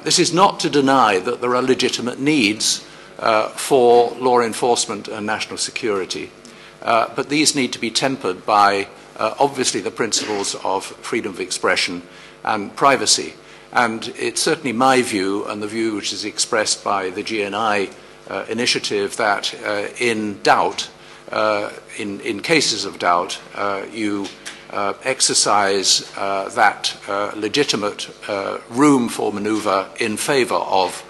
This is not to deny that there are legitimate needs for law enforcement and national security, but these need to be tempered by, obviously, the principles of freedom of expression and privacy. And it's certainly my view, and the view which is expressed by the GNI initiative, that in doubt, in cases of doubt, you exercise that legitimate room for manoeuvre in favour of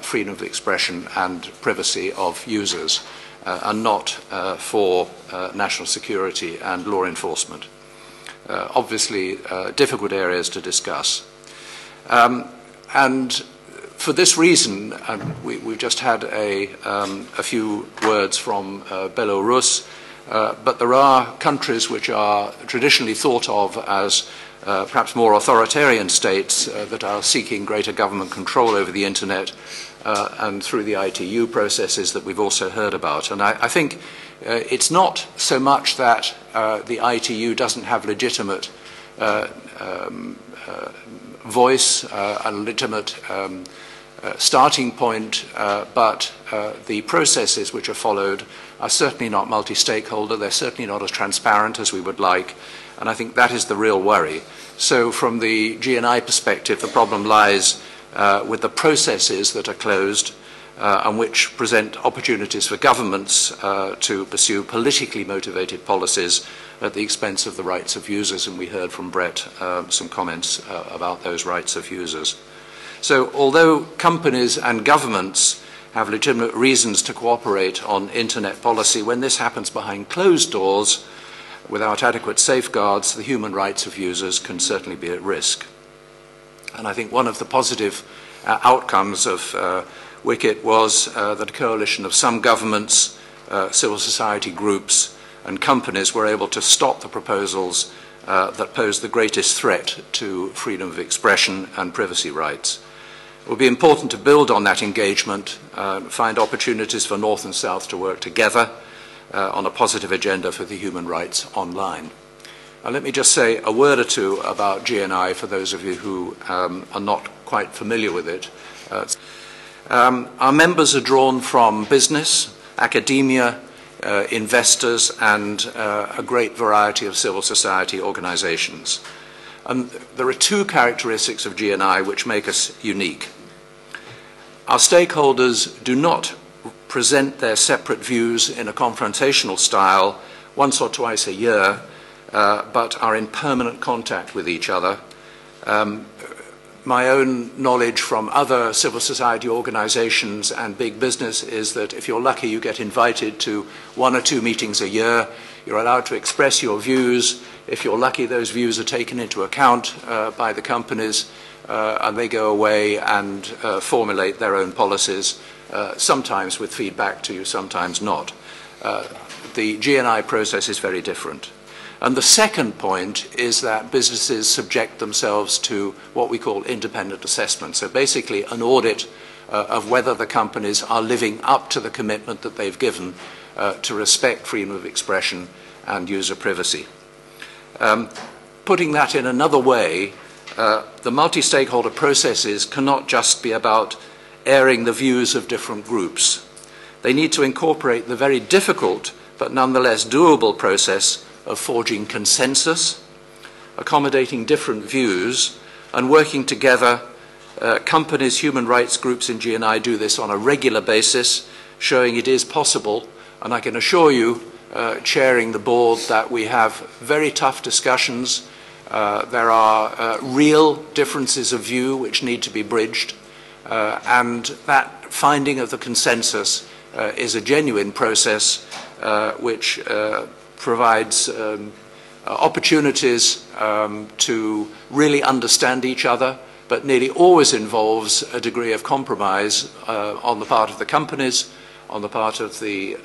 freedom of expression and privacy of users, and not for national security and law enforcement. Obviously, difficult areas to discuss. And for this reason, we've just had a few words from Belarus, but there are countries which are traditionally thought of as perhaps more authoritarian states that are seeking greater government control over the Internet and through the ITU processes that we've also heard about. And I think it's not so much that the ITU doesn't have legitimate voice, a legitimate starting point, but the processes which are followed are certainly not multi-stakeholder, they're certainly not as transparent as we would like, and I think that is the real worry. So from the G&I perspective, the problem lies with the processes that are closed and which present opportunities for governments to pursue politically motivated policies at the expense of the rights of users, and we heard from Brett some comments about those rights of users. So although companies and governments have legitimate reasons to cooperate on internet policy, when this happens behind closed doors without adequate safeguards, the human rights of users can certainly be at risk. And I think one of the positive outcomes of WCIT was that a coalition of some governments, civil society groups and companies were able to stop the proposals that pose the greatest threat to freedom of expression and privacy rights. It will be important to build on that engagement, find opportunities for North and South to work together on a positive agenda for the human rights online. Now, let me just say a word or two about G&I for those of you who are not quite familiar with it. Our members are drawn from business, academia, investors, and a great variety of civil society organizations. And there are two characteristics of G&I which make us unique. Our stakeholders do not present their separate views in a confrontational style once or twice a year, but are in permanent contact with each other. My own knowledge from other civil society organizations and big business is that if you're lucky, you get invited to 1 or 2 meetings a year. You're allowed to express your views. If you're lucky, those views are taken into account by the companies, and they go away and formulate their own policies, sometimes with feedback to you, sometimes not. The G&I process is very different. And the second point is that businesses subject themselves to what we call independent assessment. So basically an audit of whether the companies are living up to the commitment that they've given to respect freedom of expression and user privacy. Putting that in another way, the multi-stakeholder processes cannot just be about airing the views of different groups. They need to incorporate the very difficult but nonetheless doable process of forging consensus, accommodating different views, and working together. Companies, human rights groups in G&I do this on a regular basis, showing it is possible, and I can assure you, chairing the board, that we have very tough discussions. There are real differences of view which need to be bridged, and that finding of the consensus is a genuine process which provides opportunities to really understand each other, but nearly always involves a degree of compromise on the part of the companies, on the part of the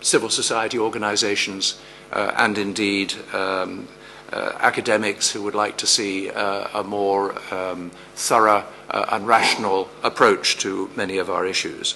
civil society organizations, and indeed academics who would like to see a more thorough and rational approach to many of our issues.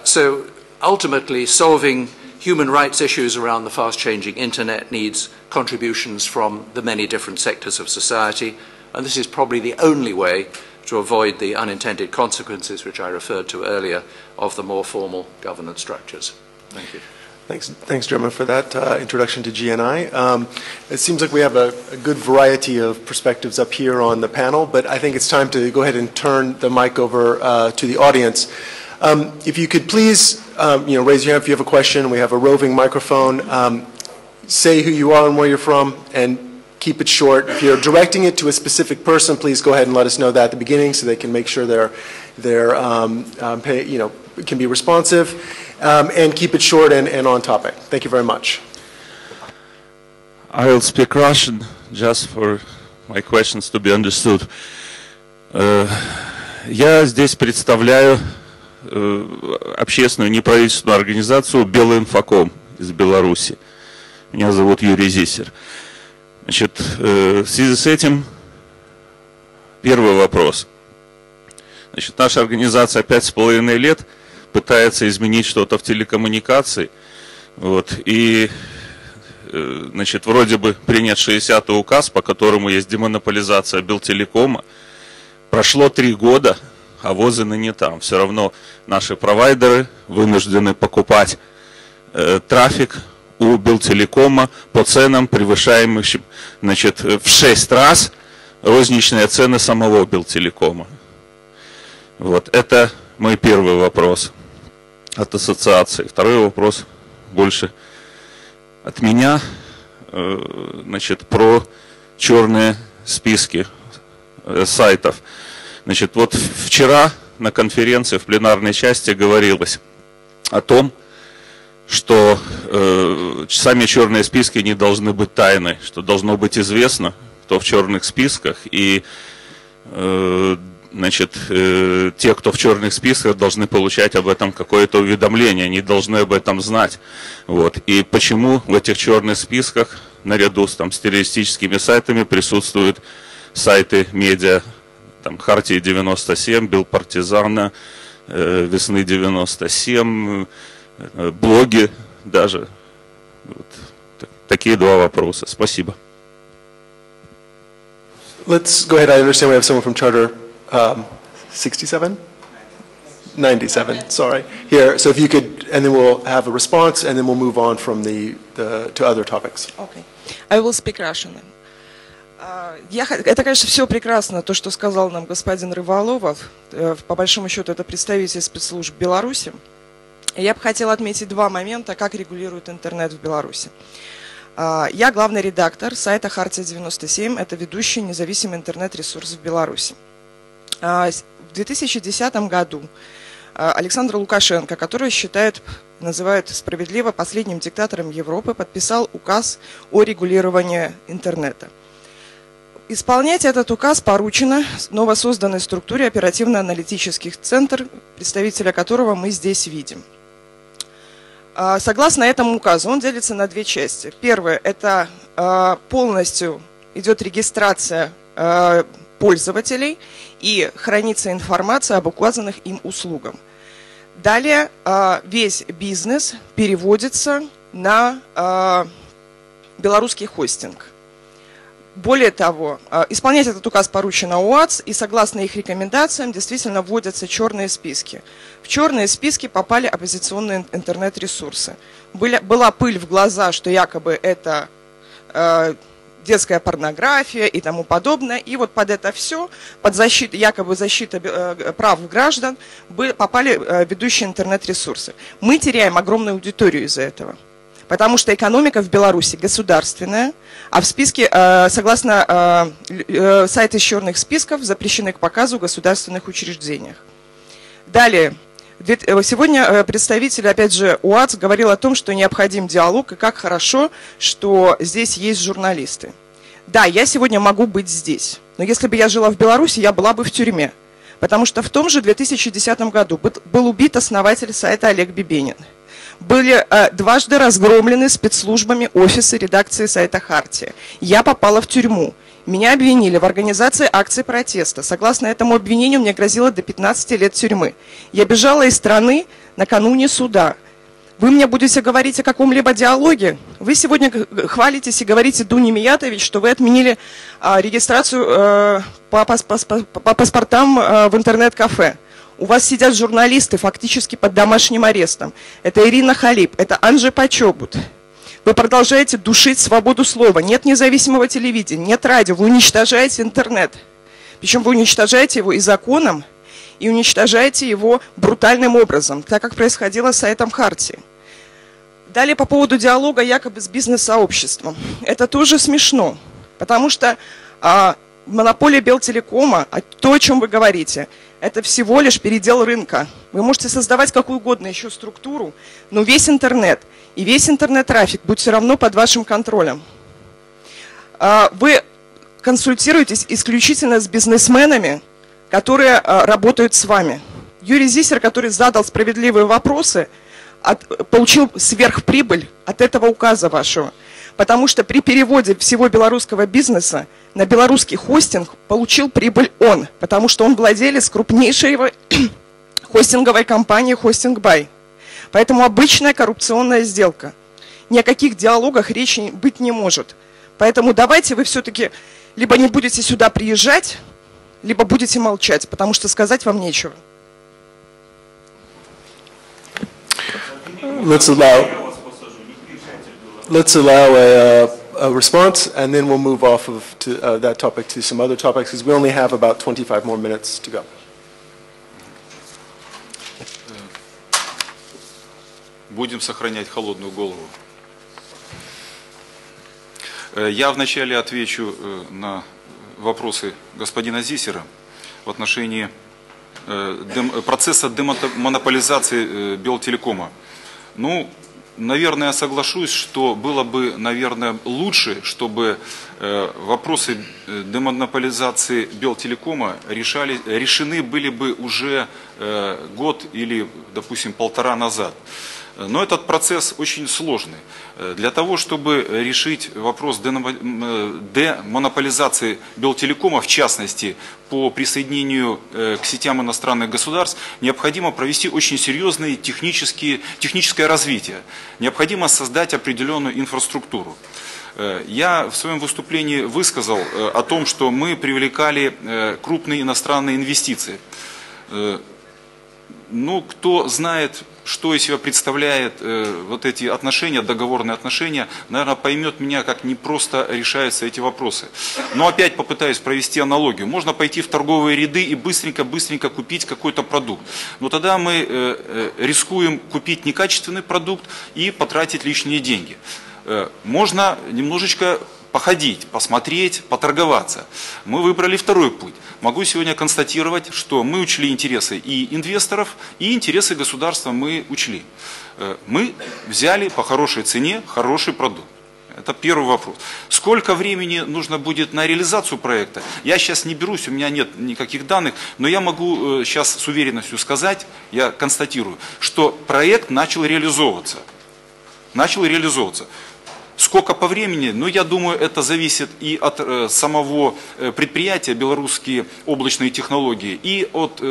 So ultimately, solving human rights issues around the fast-changing internet needs contributions from the many different sectors of society, and this is probably the only way to avoid the unintended consequences which I referred to earlier of the more formal governance structures. Thank you. Thanks, Jeremy, for that introduction to G&I. It seems like we have a good variety of perspectives up here on the panel, but I think it's time to go ahead and turn the mic over to the audience. If you could please, raise your hand if you have a question. We have a roving microphone. Say who you are and where you're from, and keep it short. If you're directing it to a specific person, please go ahead and let us know that at the beginning, so they can make sure can be responsive, and keep it short and on topic. Thank you very much. I will speak Russian just for my questions to be understood. Я здесь представляю общественную неправительственную организацию «Белоинфоком» из Беларуси. Меня зовут Юрий Зисер. Значит, в связи с этим первый вопрос. Значит, наша организация 5,5 лет пытается изменить что-то в телекоммуникации. Вот, и значит, вроде бы принят 60-й указ, по которому есть демонополизация Белтелекома. Прошло 3 года, а ВОЗы не там. Все равно наши провайдеры вынуждены покупать трафик у Белтелекома по ценам, превышающим, значит, в 6 раз розничные цены самого Белтелекома. Вот, это мой первый вопрос от ассоциации. Второй вопрос больше от меня, значит, про черные списки сайтов. Значит, вот вчера на конференции в пленарной части говорилось о том, что сами черные списки не должны быть тайной, что должно быть известно, кто в черных списках, и значит, те, кто в черных списках, должны получать об этом какое-то уведомление, они должны об этом знать. Вот. И почему в этих черных списках, наряду с террористическими сайтами, присутствуют сайты медиа, там, Хартии 97, Белпартизана, Весны 97, блоги даже. Вот. Такие 2 вопроса. Спасибо. Let's go ahead. I understand we have someone from Charter 67? 97, sorry. Here, so if you could, and then we'll have a response, and then we'll move on from to other topics. Okay. I will speak Russian. Это, конечно, все прекрасно, то, что сказал нам господин Рыволовов. По большому счету, это представитель спецслужб Беларуси. Я бы хотела отметить 2 момента, как регулирует интернет в Беларуси. Я главный редактор сайта Хартия 97, это ведущий независимый интернет-ресурс в Беларуси. В 2010 году Александр Лукашенко, который называют справедливо последним диктатором Европы, подписал указ о регулировании интернета. Исполнять этот указ поручено новосозданной структуре оперативно-аналитических центров, представителя которого мы здесь видим. Согласно этому указу, он делится на 2 части. Первое – это полностью идет регистрация пользователей и хранится информация об указанных им услугах. Далее весь бизнес переводится на белорусский хостинг. Более того, исполнять этот указ поручено УАЦ, и согласно их рекомендациям действительно вводятся черные списки. В черные списки попали оппозиционные интернет-ресурсы. Была пыль в глаза, что якобы это детская порнография и тому подобное. И вот под это все, под защиту, якобы защита прав граждан, попали ведущие интернет-ресурсы. Мы теряем огромную аудиторию из-за этого. Потому что экономика в Беларуси государственная, а в списке, согласно сайту из черных списков, запрещены к показу в государственных учреждениях. Далее. Сегодня представитель, опять же, УАЦ говорил о том, что необходим диалог, и как хорошо, что здесь есть журналисты. Да, я сегодня могу быть здесь, но если бы я жила в Беларуси, я была бы в тюрьме. Потому что в том же 2010 году был убит основатель сайта Олег Бибенин. Были дважды разгромлены спецслужбами офисы редакции сайта «Хартия». Я попала в тюрьму. Меня обвинили в организации акций протеста. Согласно этому обвинению, мне грозило до 15 лет тюрьмы. Я бежала из страны накануне суда. Вы мне будете говорить о каком-либо диалоге? Вы сегодня хвалитесь и говорите, Дуня Миятович, что вы отменили регистрацию по паспортам в интернет-кафе. У вас сидят журналисты фактически под домашним арестом. Это Ирина Халип, это Анжи Почобут. Вы продолжаете душить свободу слова. Нет независимого телевидения, нет радио. Вы уничтожаете интернет. Причем вы уничтожаете его и законом, и уничтожаете его брутальным образом, так как происходило с сайтом Хартии. Далее по поводу диалога якобы с бизнес-сообществом. Это тоже смешно, потому что монополия Белтелекома, то, о чем вы говорите, это всего лишь передел рынка. Вы можете создавать какую угодно еще структуру, но весь интернет и весь интернет-трафик будет все равно под вашим контролем. Вы консультируетесь исключительно с бизнесменами, которые работают с вами. Юрий Зисер, который задал справедливые вопросы, получил сверхприбыль от этого указа вашего. Потому что при переводе всего белорусского бизнеса на белорусский хостинг получил прибыль он, потому что он владелец крупнейшей хостинговой компании «Хостинг Бай». Поэтому обычная коррупционная сделка. ни о каких диалогах речи быть не может. Поэтому давайте вы все-таки либо не будете сюда приезжать, либо будете молчать, потому что сказать вам нечего. Let's allow a response, and then we'll move off of that topic to some other topics, because we only have about 25 more minutes to go. Будем сохранять холодную голову. Я вначале отвечу на вопросы господина Зисера в отношении процесса демонополизации Белтелекома. Ну, наверное, я соглашусь, что было бы, наверное, лучше, чтобы вопросы демонополизации Белтелекома решены были бы уже год или, допустим, полтора назад. Но этот процесс очень сложный. Для того, чтобы решить вопрос демонополизации Белтелекома, в частности, по присоединению к сетям иностранных государств, необходимо провести очень серьезное техническое развитие. Необходимо создать определенную инфраструктуру. Я в своем выступлении высказал о том, что мы привлекали крупные иностранные инвестиции. Ну, кто знает, что из себя представляет вот эти отношения, договорные отношения, наверное, поймет меня, как не просто решаются эти вопросы. Но опять попытаюсь провести аналогию. Можно пойти в торговые ряды и быстренько купить какой-то продукт. Но тогда мы рискуем купить некачественный продукт и потратить лишние деньги. Можно немножечко походить, посмотреть, поторговаться. Мы выбрали второй путь. Могу сегодня констатировать, что мы учли интересы и инвесторов, и интересы государства мы учли. Мы взяли по хорошей цене хороший продукт. Это первый вопрос. Сколько времени нужно будет на реализацию проекта? Я сейчас не берусь, у меня нет никаких данных, но я могу сейчас с уверенностью сказать, я констатирую, что проект начал реализовываться. Сколько по времени? Ну, я думаю, это зависит и от самого предприятия «Белорусские облачные технологии», и от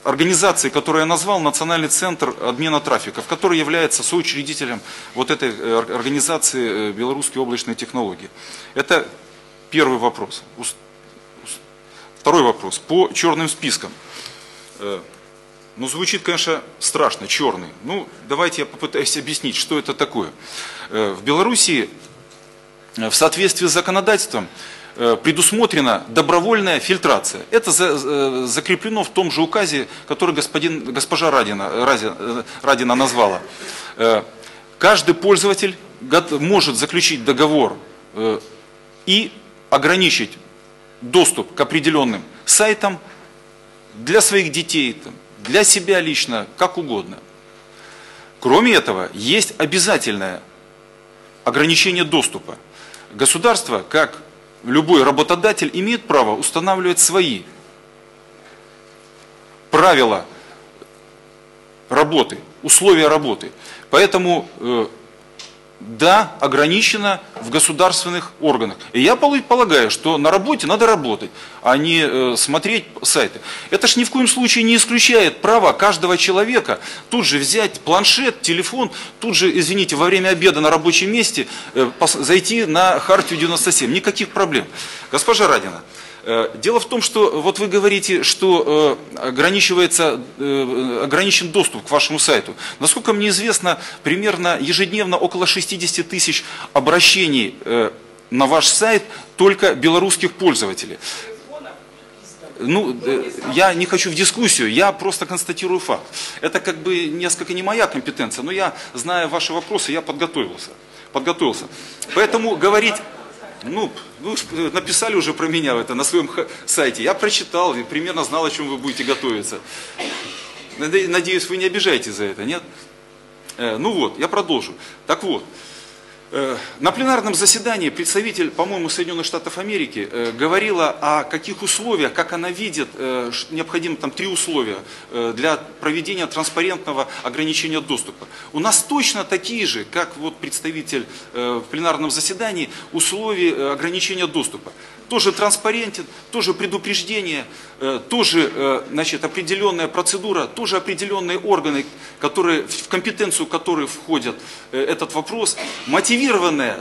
организации, которую я назвал, Национальный центр обмена трафиков, который является соучредителем вот этой организации «Белорусские облачные технологии». Это первый вопрос. Второй вопрос. По черным спискам. Ну, звучит, конечно, страшно, черный. Ну, давайте я попытаюсь объяснить, что это такое. В Белоруссии в соответствии с законодательством предусмотрена добровольная фильтрация. Это закреплено в том же указе, который госпожа Радина назвала. Каждый пользователь может заключить договор и ограничить доступ к определенным сайтам для своих детей, для себя лично, как угодно. Кроме этого, есть обязательное ограничение доступа. Государство, как любой работодатель, имеет право устанавливать свои правила работы, условия работы. Поэтому, да, ограничено в государственных органах. И я полагаю, что на работе надо работать, а не смотреть сайты. Это ж ни в коем случае не исключает права каждого человека тут же взять планшет, телефон, тут же, извините, во время обеда на рабочем месте зайти на Хартию 97. Никаких проблем. Госпожа Радина, дело в том, что вот вы говорите, что ограничен доступ к вашему сайту. Насколько мне известно, примерно ежедневно около 60 тысяч обращений на ваш сайт только белорусских пользователей. Ну, я не хочу в дискуссию, я просто констатирую факт. Это как бы несколько не моя компетенция, но я, зная ваши вопросы, я подготовился. Поэтому говорить... Ну, вы написали уже про меня это на своем сайте. Я прочитал и примерно знал, о чем вы будете готовиться. Надеюсь, вы не обижаетесь за это, нет? Ну вот, я продолжу. Так вот, На пленарном заседании представитель, по-моему, Соединенных Штатов Америки говорила о каких условиях, как она видит, необходимо там 3 условия для проведения транспарентного ограничения доступа. У нас точно такие же, как вот представитель в пленарном заседании, условия ограничения доступа. Тоже транспарентен, тоже предупреждение, тоже значит, определенная процедура, тоже определенные органы, которые, в компетенцию которых входят этот вопрос, мотивированное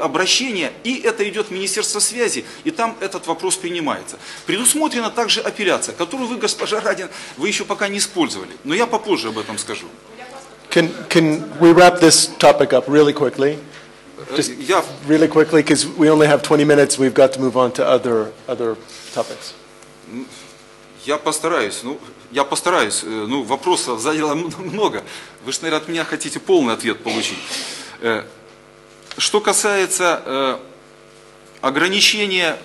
обращение, и это идет в Министерство связи, и там этот вопрос принимается. Предусмотрена также апелляция, которую вы, госпожа Радин, вы еще пока не использовали, но я попозже об этом скажу. Can we wrap this topic up really quickly? Just really quickly, because we only have 20 minutes. We've got to move on to other topics. Я постараюсь. Ну, вопросов задело много. Вы же, наверное, от меня хотите полный ответ получить. Что касается ограничения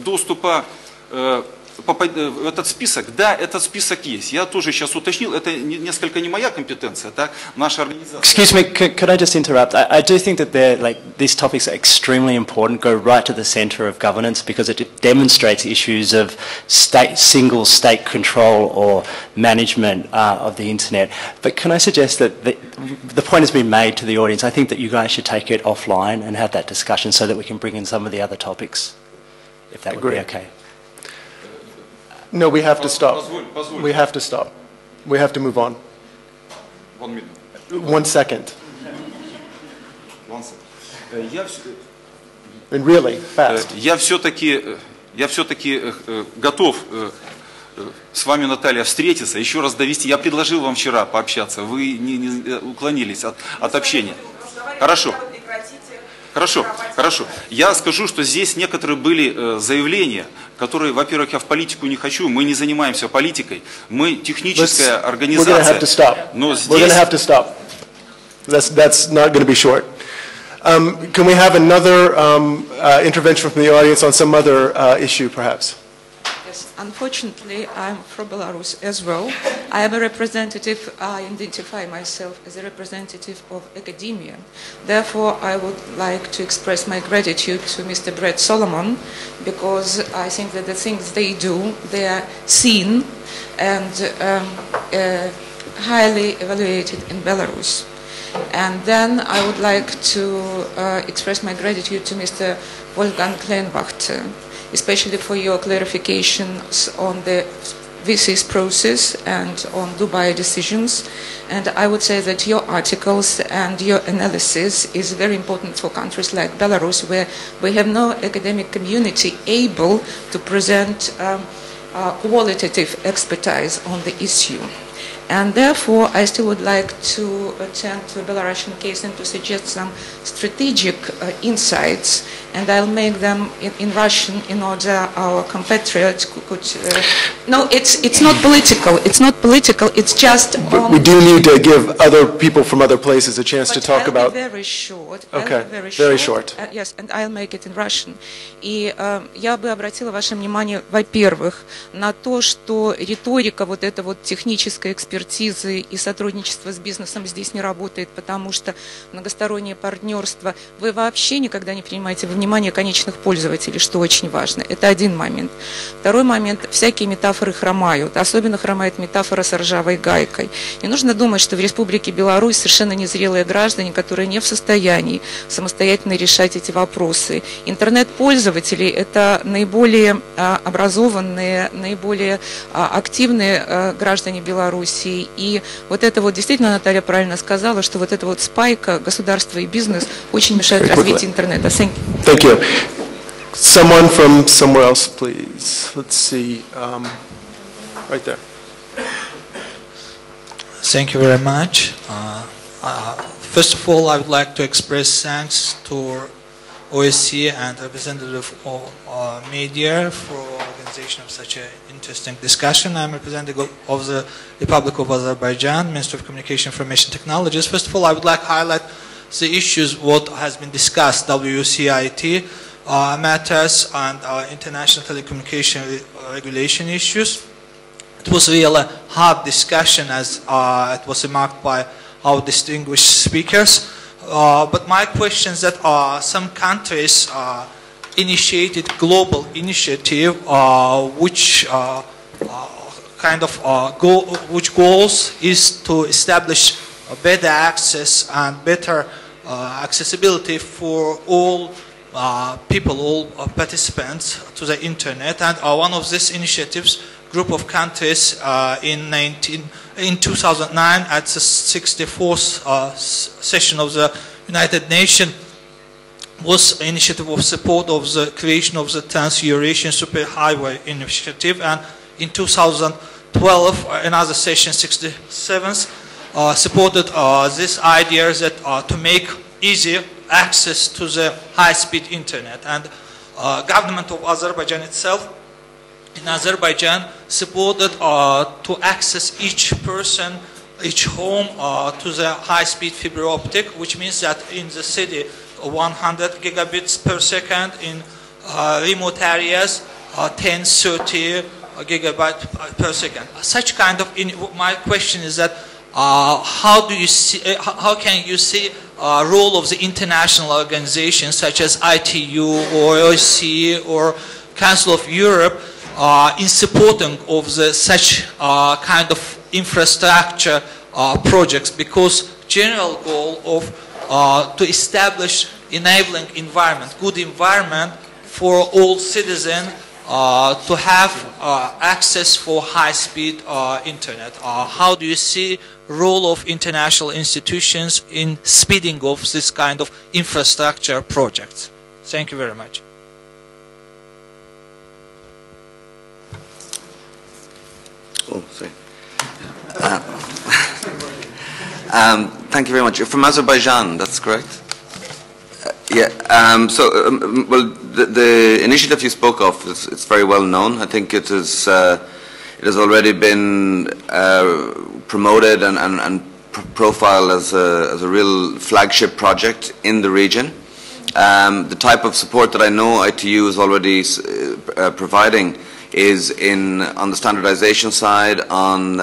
доступа в этот список, да, этот список есть. Я тоже сейчас уточнил, это несколько не моя компетенция, так, наша организация. Excuse me, could I just interrupt? I do think that these topics are extremely important, go right to the centre of governance because it demonstrates issues of single state control or management of the internet. But can I suggest that the point has been made to the audience. I think that you guys should take it offline and have that discussion so that we can bring in some of the other topics, if that would be okay. No, we have to stop. We have to stop. We have to move on. 1 minute. 1 second. 1 second. And really, fast. Я все-таки готов с вами, Наталья, встретиться, еще раз довести. Я предложил вам вчера пообщаться, вы не уклонились от общения. Хорошо. Хорошо. Я скажу, что здесь некоторые были заявления, которые, во-первых, я в политику не хочу, мы не занимаемся политикой, мы техническая организация. Но здесь... We're going to have to stop. That's not going to be short. Can we have another intervention from the audience on some other issue, perhaps? Yes, unfortunately, I'm from Belarus as well. I am a representative, I identify myself as a representative of academia. Therefore, I would like to express my gratitude to Mr. Brett Solomon, because I think that the things they do, they are seen and highly evaluated in Belarus. And then I would like to express my gratitude to Mr. Wolfgang Kleinwacht, especially for your clarifications on the VC's process and on Dubai decisions. And I would say that your articles and your analysis is very important for countries like Belarus, where we have no academic community able to present qualitative expertise on the issue. And therefore, I still would like to attend to the Belarusian case and to suggest some strategic insights, and I'll make them in Russian in order our compatriots could... No, it's not political. It's not political. It's just... But we do need to give other people from other places a chance to talk about... I'll be very short. Okay, very short. Yes, and I'll make it in Russian. И я бы обратила ваше внимание, во-первых, на то, что риторика вот эта вот технической экспертизы и сотрудничества с бизнесом здесь не работает, потому что многостороннее партнерство, вы вообще никогда не принимаете во внимание конечных пользователей, что очень важно. Это один момент. Второй момент, всякие метафоры хромают, особенно хромает метафора с ржавой гайкой. Не нужно думать, что в Республике Беларусь совершенно незрелые граждане, которые не в состоянии самостоятельно решать эти вопросы. Интернет-пользователи – это наиболее образованные, наиболее активные граждане Беларуси. И вот это вот действительно, Наталья правильно сказала, что вот эта вот спайка государства и бизнес очень мешает развитию интернета. Thank you. Someone from somewhere else, please. Let's see. Right there. Thank you very much. First of all, I would like to express thanks to OSCE and representative of media for organization of such an interesting discussion. I'm representative of the Republic of Azerbaijan, Minister of Communication and Information Technologies. First of all, I would like to highlight the issues what has been discussed, WCIT matters and international telecommunication regulation issues. It was really a hard discussion, as it was remarked by our distinguished speakers. But my question is that some countries initiated global initiative which which goals is to establish better access and better accessibility for all people, all participants to the internet. And one of these initiatives, group of countries in 2009 at the 64th session of the United Nations was an initiative of support of the creation of the Trans-Eurasian Superhighway Initiative. And in 2012, another session, 67th, supported this idea that to make easy access to the high-speed internet. And government of Azerbaijan itself, in Azerbaijan, supported to access each person, each home to the high-speed fiber optic, which means that in the city 100 gigabits per second, in remote areas 10-30 gigabytes per second. Such kind of, my question is that how do you see, how can you see role of the international organizations such as ITU or OSCE or Council of Europe in supporting of such kind of infrastructure projects? Because general goal of to establish enabling environment, good environment for all citizens to have access for high-speed internet. How do you see role of international institutions in speeding of this kind of infrastructure projects? Thank you very much. Oh, sorry. Thank you very much. You're from Azerbaijan, that's correct? Well, the initiative you spoke of, it's very well known. I think it has already been promoted and profiled as a real flagship project in the region. The type of support that I know ITU is already providing is on the standardization side, on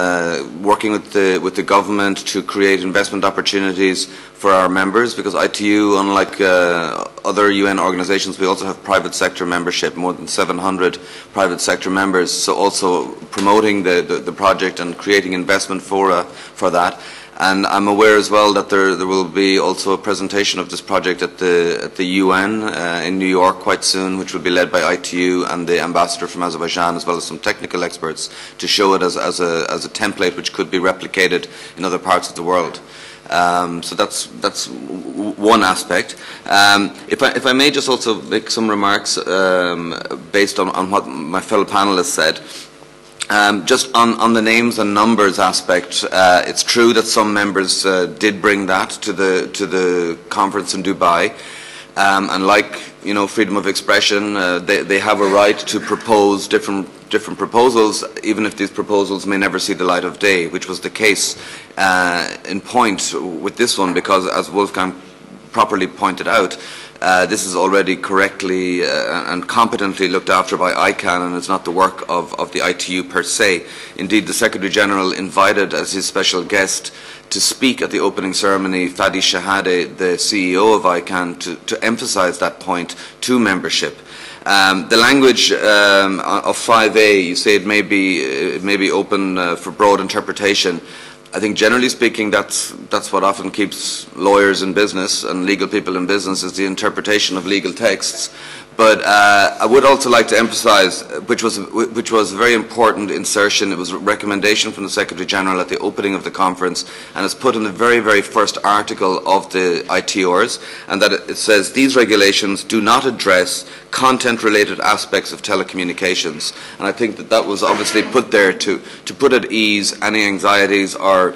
working with the government to create investment opportunities for our members, because ITU, unlike other UN organizations, we also have private sector membership, more than 700 private sector members, so also promoting the project and creating investment for that. And I'm aware as well that there will be also a presentation of this project at the UN in New York quite soon, which will be led by ITU and the ambassador from Azerbaijan, as well as some technical experts, to show it as a template which could be replicated in other parts of the world. So that's one aspect. If I may just also make some remarks based on what my fellow panelists said. Just on the names and numbers aspect, it's true that some members did bring that to the conference in Dubai, and like freedom of expression, they have a right to propose different proposals, even if these proposals may never see the light of day, which was the case in point with this one, because as Wolfgang properly pointed out, this is already correctly and competently looked after by ICANN, and it's not the work of the ITU per se. Indeed, the Secretary General invited as his special guest to speak at the opening ceremony Fadi Shahade, the CEO of ICANN, to emphasize that point to membership. The language of 5A, you say it may be open for broad interpretation. I think generally speaking, that's what often keeps lawyers in business and legal people in business, is the interpretation of legal texts. But I would also like to emphasize, which was a very important insertion, it was a recommendation from the Secretary General at the opening of the conference, and it's put in the very, very first article of the ITRs, and that it says, these regulations do not address content-related aspects of telecommunications. And I think that was obviously put there to put at ease any anxieties or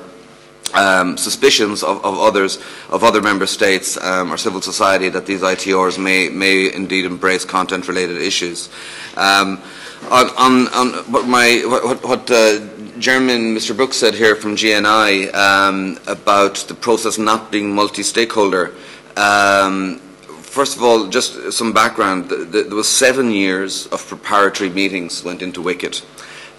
suspicions of other member states or civil society that these ITRs may indeed embrace content-related issues. On what Chairman Mr. Brooks said here from GNI about the process not being multi-stakeholder. First of all, just some background. There was 7 years of preparatory meetings went into WICIT.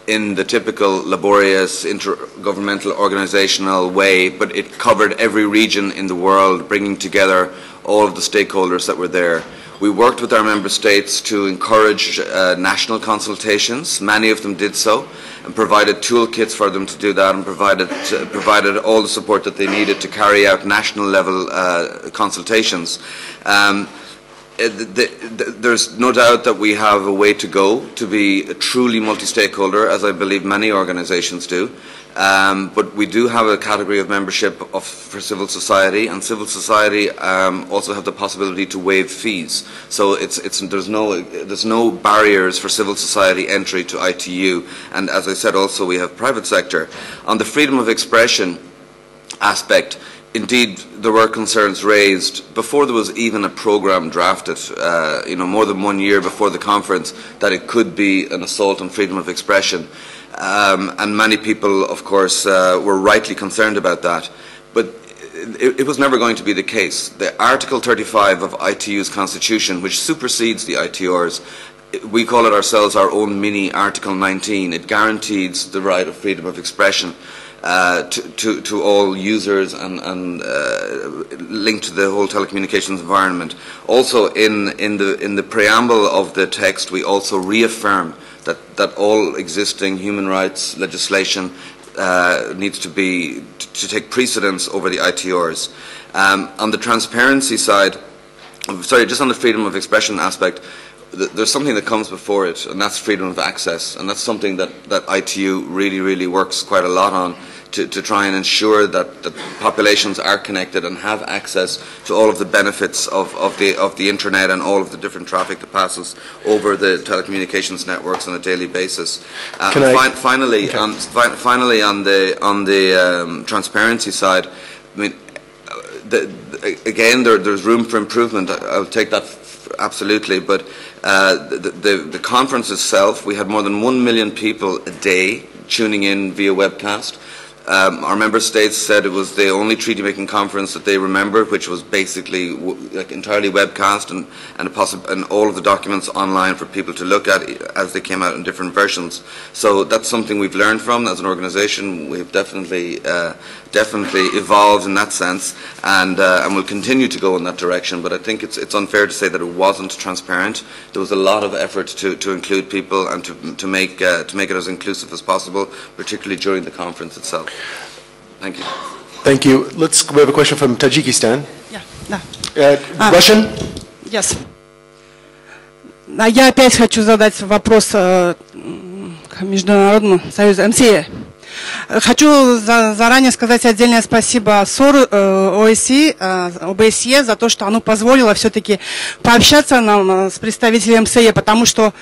in the typical laborious intergovernmental organizational way, but it covered every region in the world, bringing together all of the stakeholders that were there. We worked with our member states to encourage national consultations. Many of them did so, and provided toolkits for them to do that, and provided all the support that they needed to carry out national level consultations. There's no doubt that we have a way to go to be a truly multi-stakeholder, as I believe many organizations do. But we do have a category of membership for civil society, and civil society also have the possibility to waive fees. So there's no barriers for civil society entry to ITU. And as I said, also we have private sector. On the freedom of expression aspect, indeed, there were concerns raised before there was even a program drafted, more than 1 year before the conference, that it could be an assault on freedom of expression. And many people, of course, were rightly concerned about that. But it was never going to be the case. The Article 35 of ITU's constitution, which supersedes the ITRs, we call it ourselves our own mini Article 19. It guarantees the right of freedom of expression to all users and linked to the whole telecommunications environment. Also, in the preamble of the text, we also reaffirm that all existing human rights legislation needs to take precedence over the ITRs. On the transparency side, just on the freedom of expression aspect, there's something that comes before it, and that's freedom of access, and that's something that ITU really works quite a lot on, to try and ensure that populations are connected and have access to all of the benefits of the internet and all of the different traffic that passes over the telecommunications networks on a daily basis. Finally, on the transparency side, I mean, again, there's room for improvement. I'll take that absolutely, but the conference itself, we had more than 1 million people a day tuning in via webcast. Our member states said it was the only treaty-making conference that they remembered, which was basically entirely webcast and all of the documents online for people to look at as they came out in different versions. So that's something we've learned from as an organisation. We've definitely evolved in that sense, and we'll continue to go in that direction. But I think it's unfair to say that it wasn't transparent. There was a lot of effort to include people and to make it as inclusive as possible, particularly during the conference itself. Thank you. Thank you. We have a question from Tajikistan. Yeah. Russian? Yes. Я опять хочу задать вопрос к Международному союзу МСЕ. Хочу заранее сказать отдельное спасибо ОБСЕ за то, что оно позволило все-таки пообщаться нам с представителем МСЕ, потому что,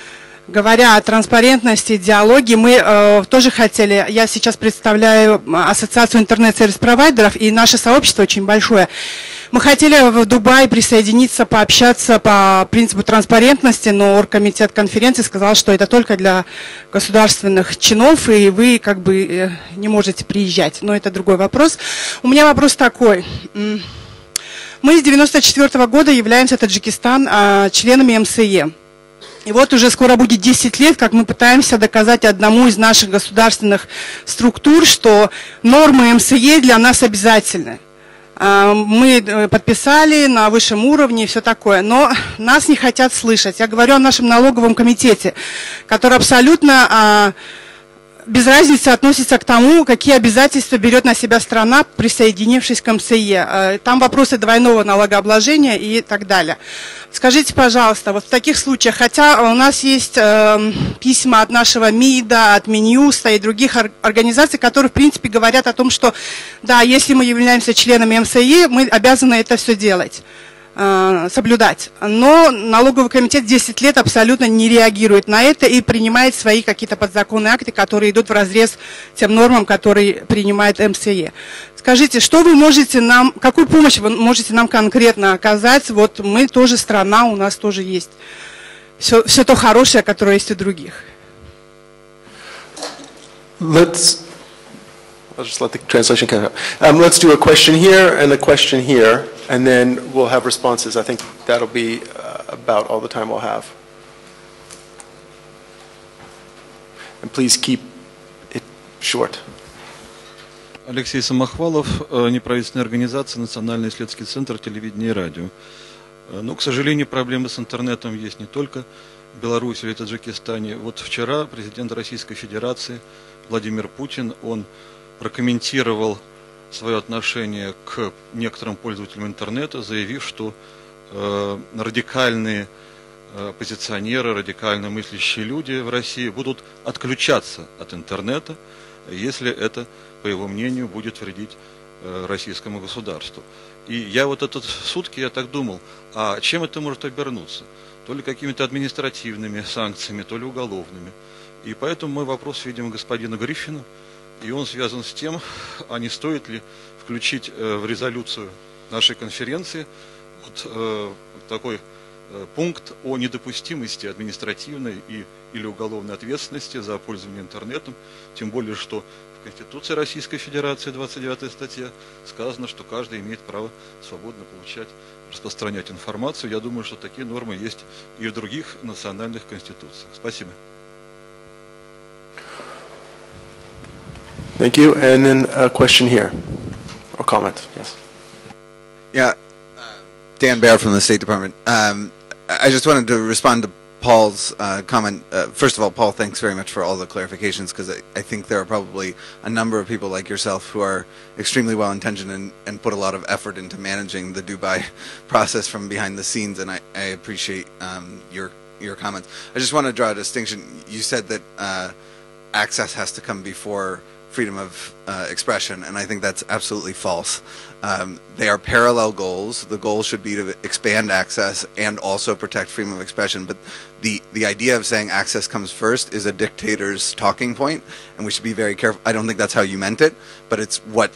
говоря о транспарентности, диалоге, мы тоже хотели, я сейчас представляю Ассоциацию интернет-сервис-провайдеров, и наше сообщество очень большое. Мы хотели в Дубае присоединиться, пообщаться по принципу транспарентности, но оргкомитет конференции сказал, что это только для государственных чинов, и вы как бы не можете приезжать. Но это другой вопрос. У меня вопрос такой. Мы с 1994 года являемся, Таджикистан, членами МСЕ. И вот уже скоро будет 10 лет, как мы пытаемся доказать одному из наших государственных структур, что нормы МСЕ для нас обязательны. Мы подписали на высшем уровне и все такое, но нас не хотят слышать. Я говорю о нашем налоговом комитете, который абсолютно без разницы относится к тому, какие обязательства берет на себя страна, присоединившись к МСЕ. Там вопросы двойного налогообложения и так далее. Скажите, пожалуйста, вот в таких случаях, хотя у нас есть письма от нашего МИДа, от Минюста и других организаций, которые, в принципе, говорят о том, что, да, если мы являемся членами МСЕ, мы обязаны это все делать, соблюдать. Но налоговый комитет 10 лет абсолютно не реагирует на это и принимает свои какие-то подзаконные акты, которые идут вразрез тем нормам, которые принимает МСЕ. Скажите, что вы можете нам, какую помощь вы можете нам конкретно оказать? Вот мы тоже страна, у нас тоже есть все то хорошее, которое есть у других. I'll just let the translation come out. Let's do a question here and a question here, and then we'll have responses. I think that'll be about all the time we'll have. And please keep short. Алексей Самохвалов, неправительственная организация, Национальный исследовательский центр телевидения и радио. Но, к сожалению, проблемы с интернетом есть не только в Беларуси или Таджикистане. Вот вчера президент Российской Федерации Владимир Путин, он прокомментировал свое отношение к некоторым пользователям интернета, заявив, что радикальные оппозиционеры, радикально мыслящие люди в России будут отключаться от интернета, если это, по его мнению, будет вредить российскому государству. И я вот этот сутки, я так думал, а чем это может обернуться? То ли какими-то административными санкциями, то ли уголовными. И поэтому мой вопрос, видимо, господину Гриффину, и он связан с тем, а не стоит ли включить в резолюцию нашей конференции вот такой пункт о недопустимости административной или уголовной ответственности за пользование интернетом, тем более, что в Конституции Российской Федерации, 29 статья, сказано, что каждый имеет право свободно получать, распространять информацию. Я думаю, что такие нормы есть и в других национальных конституциях. Спасибо. Thank you. And then a question here, or comment. Yes. Yeah, Dan Baer from the State Department. I just wanted to respond to Paul's comment. First of all, Paul, thanks very much for all the clarifications, because I think there are probably a number of people like yourself who are extremely well-intentioned and put a lot of effort into managing the Dubai process from behind the scenes, and I appreciate your comments. I just want to draw a distinction. You said that access has to come before freedom of expression, and I think that's absolutely false. They are parallel goals. The goal should be to expand access and also protect freedom of expression, but the idea of saying access comes first is a dictator's talking point, and we should be very careful. I don't think that's how you meant it, but it's what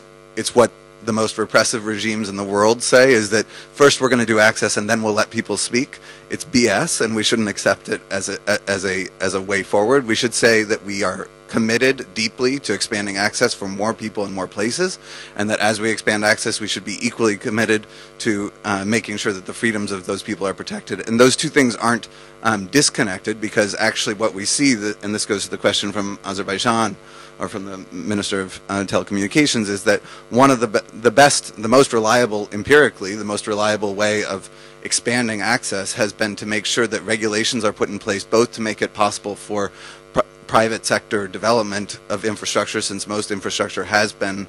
the most repressive regimes in the world say, is that first we're going to do access and then we'll let people speak. It's BS, and we shouldn't accept it as a way forward. We should say that we are committed deeply to expanding access for more people in more places, and that as we expand access, we should be equally committed to making sure that the freedoms of those people are protected. And those two things aren't disconnected, because actually what we see, and this goes to the question from Azerbaijan, or from the Minister of Telecommunications, is that one of the most reliable, empirically, the most reliable way of expanding access has been to make sure that regulations are put in place, both to make it possible for private sector development of infrastructure, since most infrastructure has been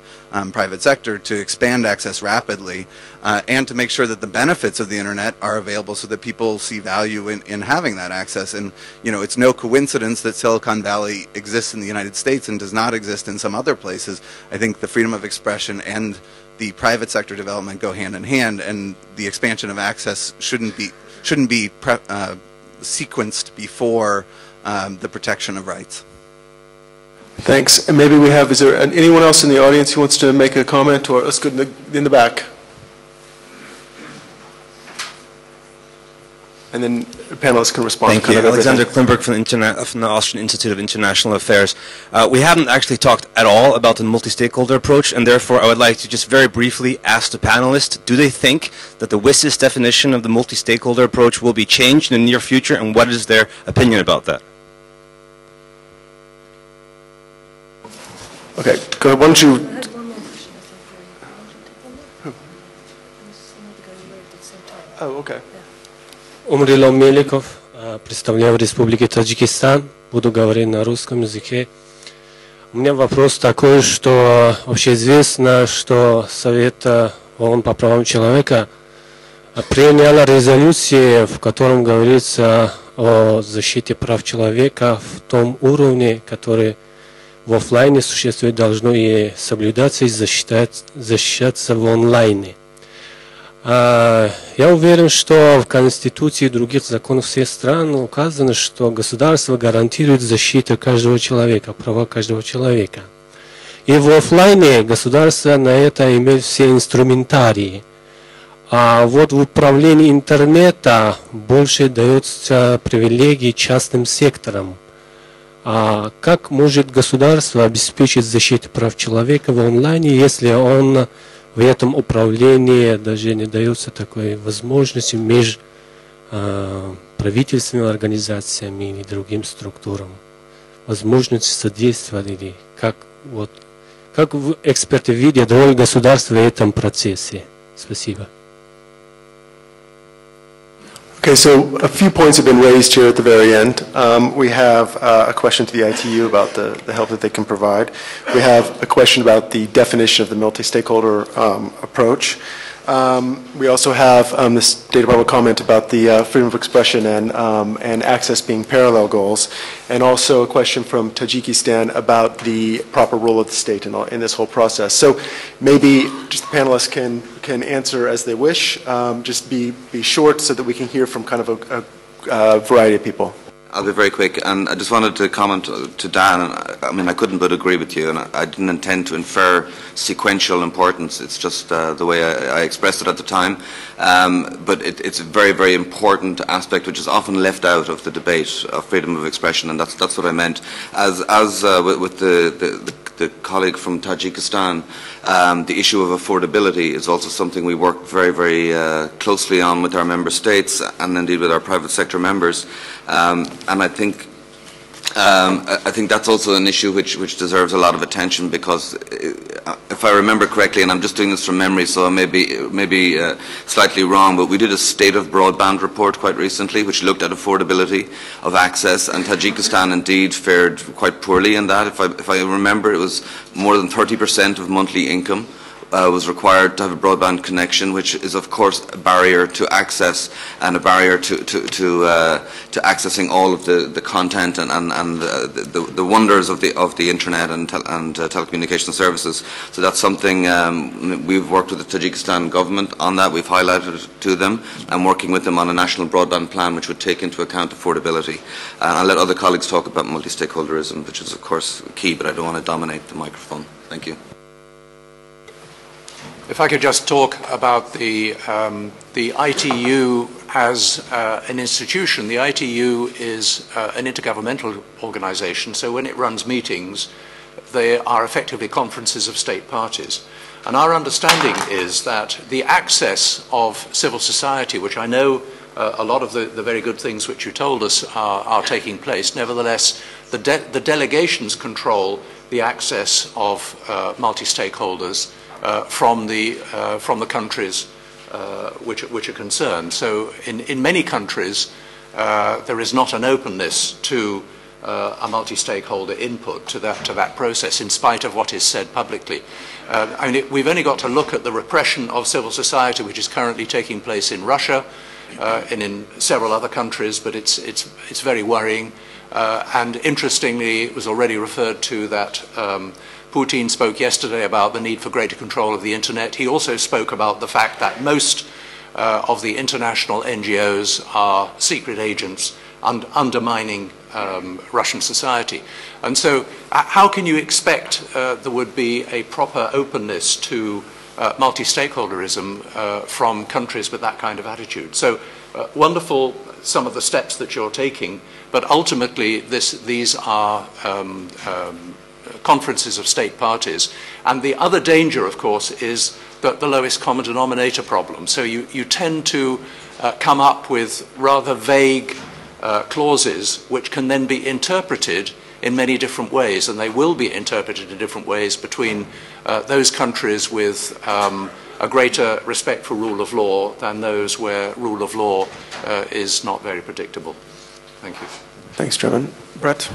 private sector, to expand access rapidly, and to make sure that the benefits of the internet are available so that people see value in having that access. And it's no coincidence that Silicon Valley exists in the United States and does not exist in some other places. I think the freedom of expression and the private sector development go hand in hand, and the expansion of access shouldn't be sequenced before the protection of rights. Thanks. And maybe is there anyone else in the audience who wants to make a comment? Or let's go in the back. And then the panelists can respond. Thank you. Alexander Klimberg from the Austrian Institute of International Affairs. We haven't actually talked at all about the multi-stakeholder approach, and therefore I would like to just very briefly ask the panelists, do they think that the WSIS definition of the multi-stakeholder approach will be changed in the near future, and what is their opinion about that? Okay, go ahead. Why don't you... Oh, okay. Умрилом Меликов, представляю Республику Таджикистан, буду говорить на русском языке. У меня вопрос такой, что вообще известно, что Совет ООН по правам человека принял резолюцию, в котором говорится о защите прав человека в том уровне, который в офлайне существует, должно и соблюдаться, и защищаться в онлайне. Я уверен, что в Конституции и других законах всех стран указано, что государство гарантирует защиту каждого человека, права каждого человека. И в офлайне государство на это имеет все инструментарии. А вот в управлении интернета больше дается привилегий частным секторам. А как может государство обеспечить защиту прав человека в онлайне, если он в этом управлении даже не дается такой возможности между правительственными организациями или другим структурам? Возможность содействовать или как Вот. Как эксперты видят роль государства в этом процессе? Спасибо. Okay, so a few points have been raised here at the very end. We have a question to the ITU about the help that they can provide. We have a question about the definition of the multi-stakeholder approach. We also have the State Department comment about the freedom of expression and access being parallel goals, and also a question from Tajikistan about the proper role of the state in this whole process. So maybe just the panelists can answer as they wish. Just be short so that we can hear from kind of a variety of people. I'll be very quick, and I just wanted to comment to Dan. I mean, I couldn't but agree with you, and I didn't intend to infer sequential importance. It's just the way I expressed it at the time. But it's a very, very important aspect which is often left out of the debate of freedom of expression, and that's what I meant. As with the colleague from Tajikistan, the issue of affordability is also something we work very, very closely on with our member states and indeed with our private sector members. And I think that's also an issue which deserves a lot of attention, because if I remember correctly, and I'm just doing this from memory, so I may be slightly wrong, but we did a state of broadband report quite recently which looked at affordability of access, and Tajikistan indeed fared quite poorly in that. If I remember, it was more than 30% of monthly income was required to have a broadband connection, which is of course a barrier to access and a barrier to accessing all of the content and the wonders of the internet and telecommunication services. So that's something we've worked with the Tajikistan government on that. We've highlighted it to them and working with them on a national broadband plan which would take into account affordability. I'll let other colleagues talk about multi-stakeholderism, which is of course key, but I don't want to dominate the microphone. Thank you. If I could just talk about the ITU as an institution. The ITU is an intergovernmental organization, so when it runs meetings, they are effectively conferences of state parties. And our understanding is that the access of civil society, which I know a lot of the very good things which you told us are taking place, nevertheless, the delegations control the access of multi-stakeholders from the countries which are concerned. So in many countries there is not an openness to a multi-stakeholder input to that process, in spite of what is said publicly. I mean, we've only got to look at the repression of civil society which is currently taking place in Russia and in several other countries, but it's very worrying. And interestingly, it was already referred to that Putin spoke yesterday about the need for greater control of the internet. He also spoke about the fact that most of the international NGOs are secret agents undermining Russian society. And so how can you expect there would be a proper openness to multi-stakeholderism from countries with that kind of attitude? So wonderful some of the steps that you're taking, but ultimately these are conferences of state parties. And the other danger, of course, is the lowest common denominator problem. So you tend to come up with rather vague clauses which can then be interpreted in many different ways, and they will be interpreted in different ways between those countries with a greater respect for rule of law than those where rule of law is not very predictable. Thank you. Thanks, Chairman. Brett?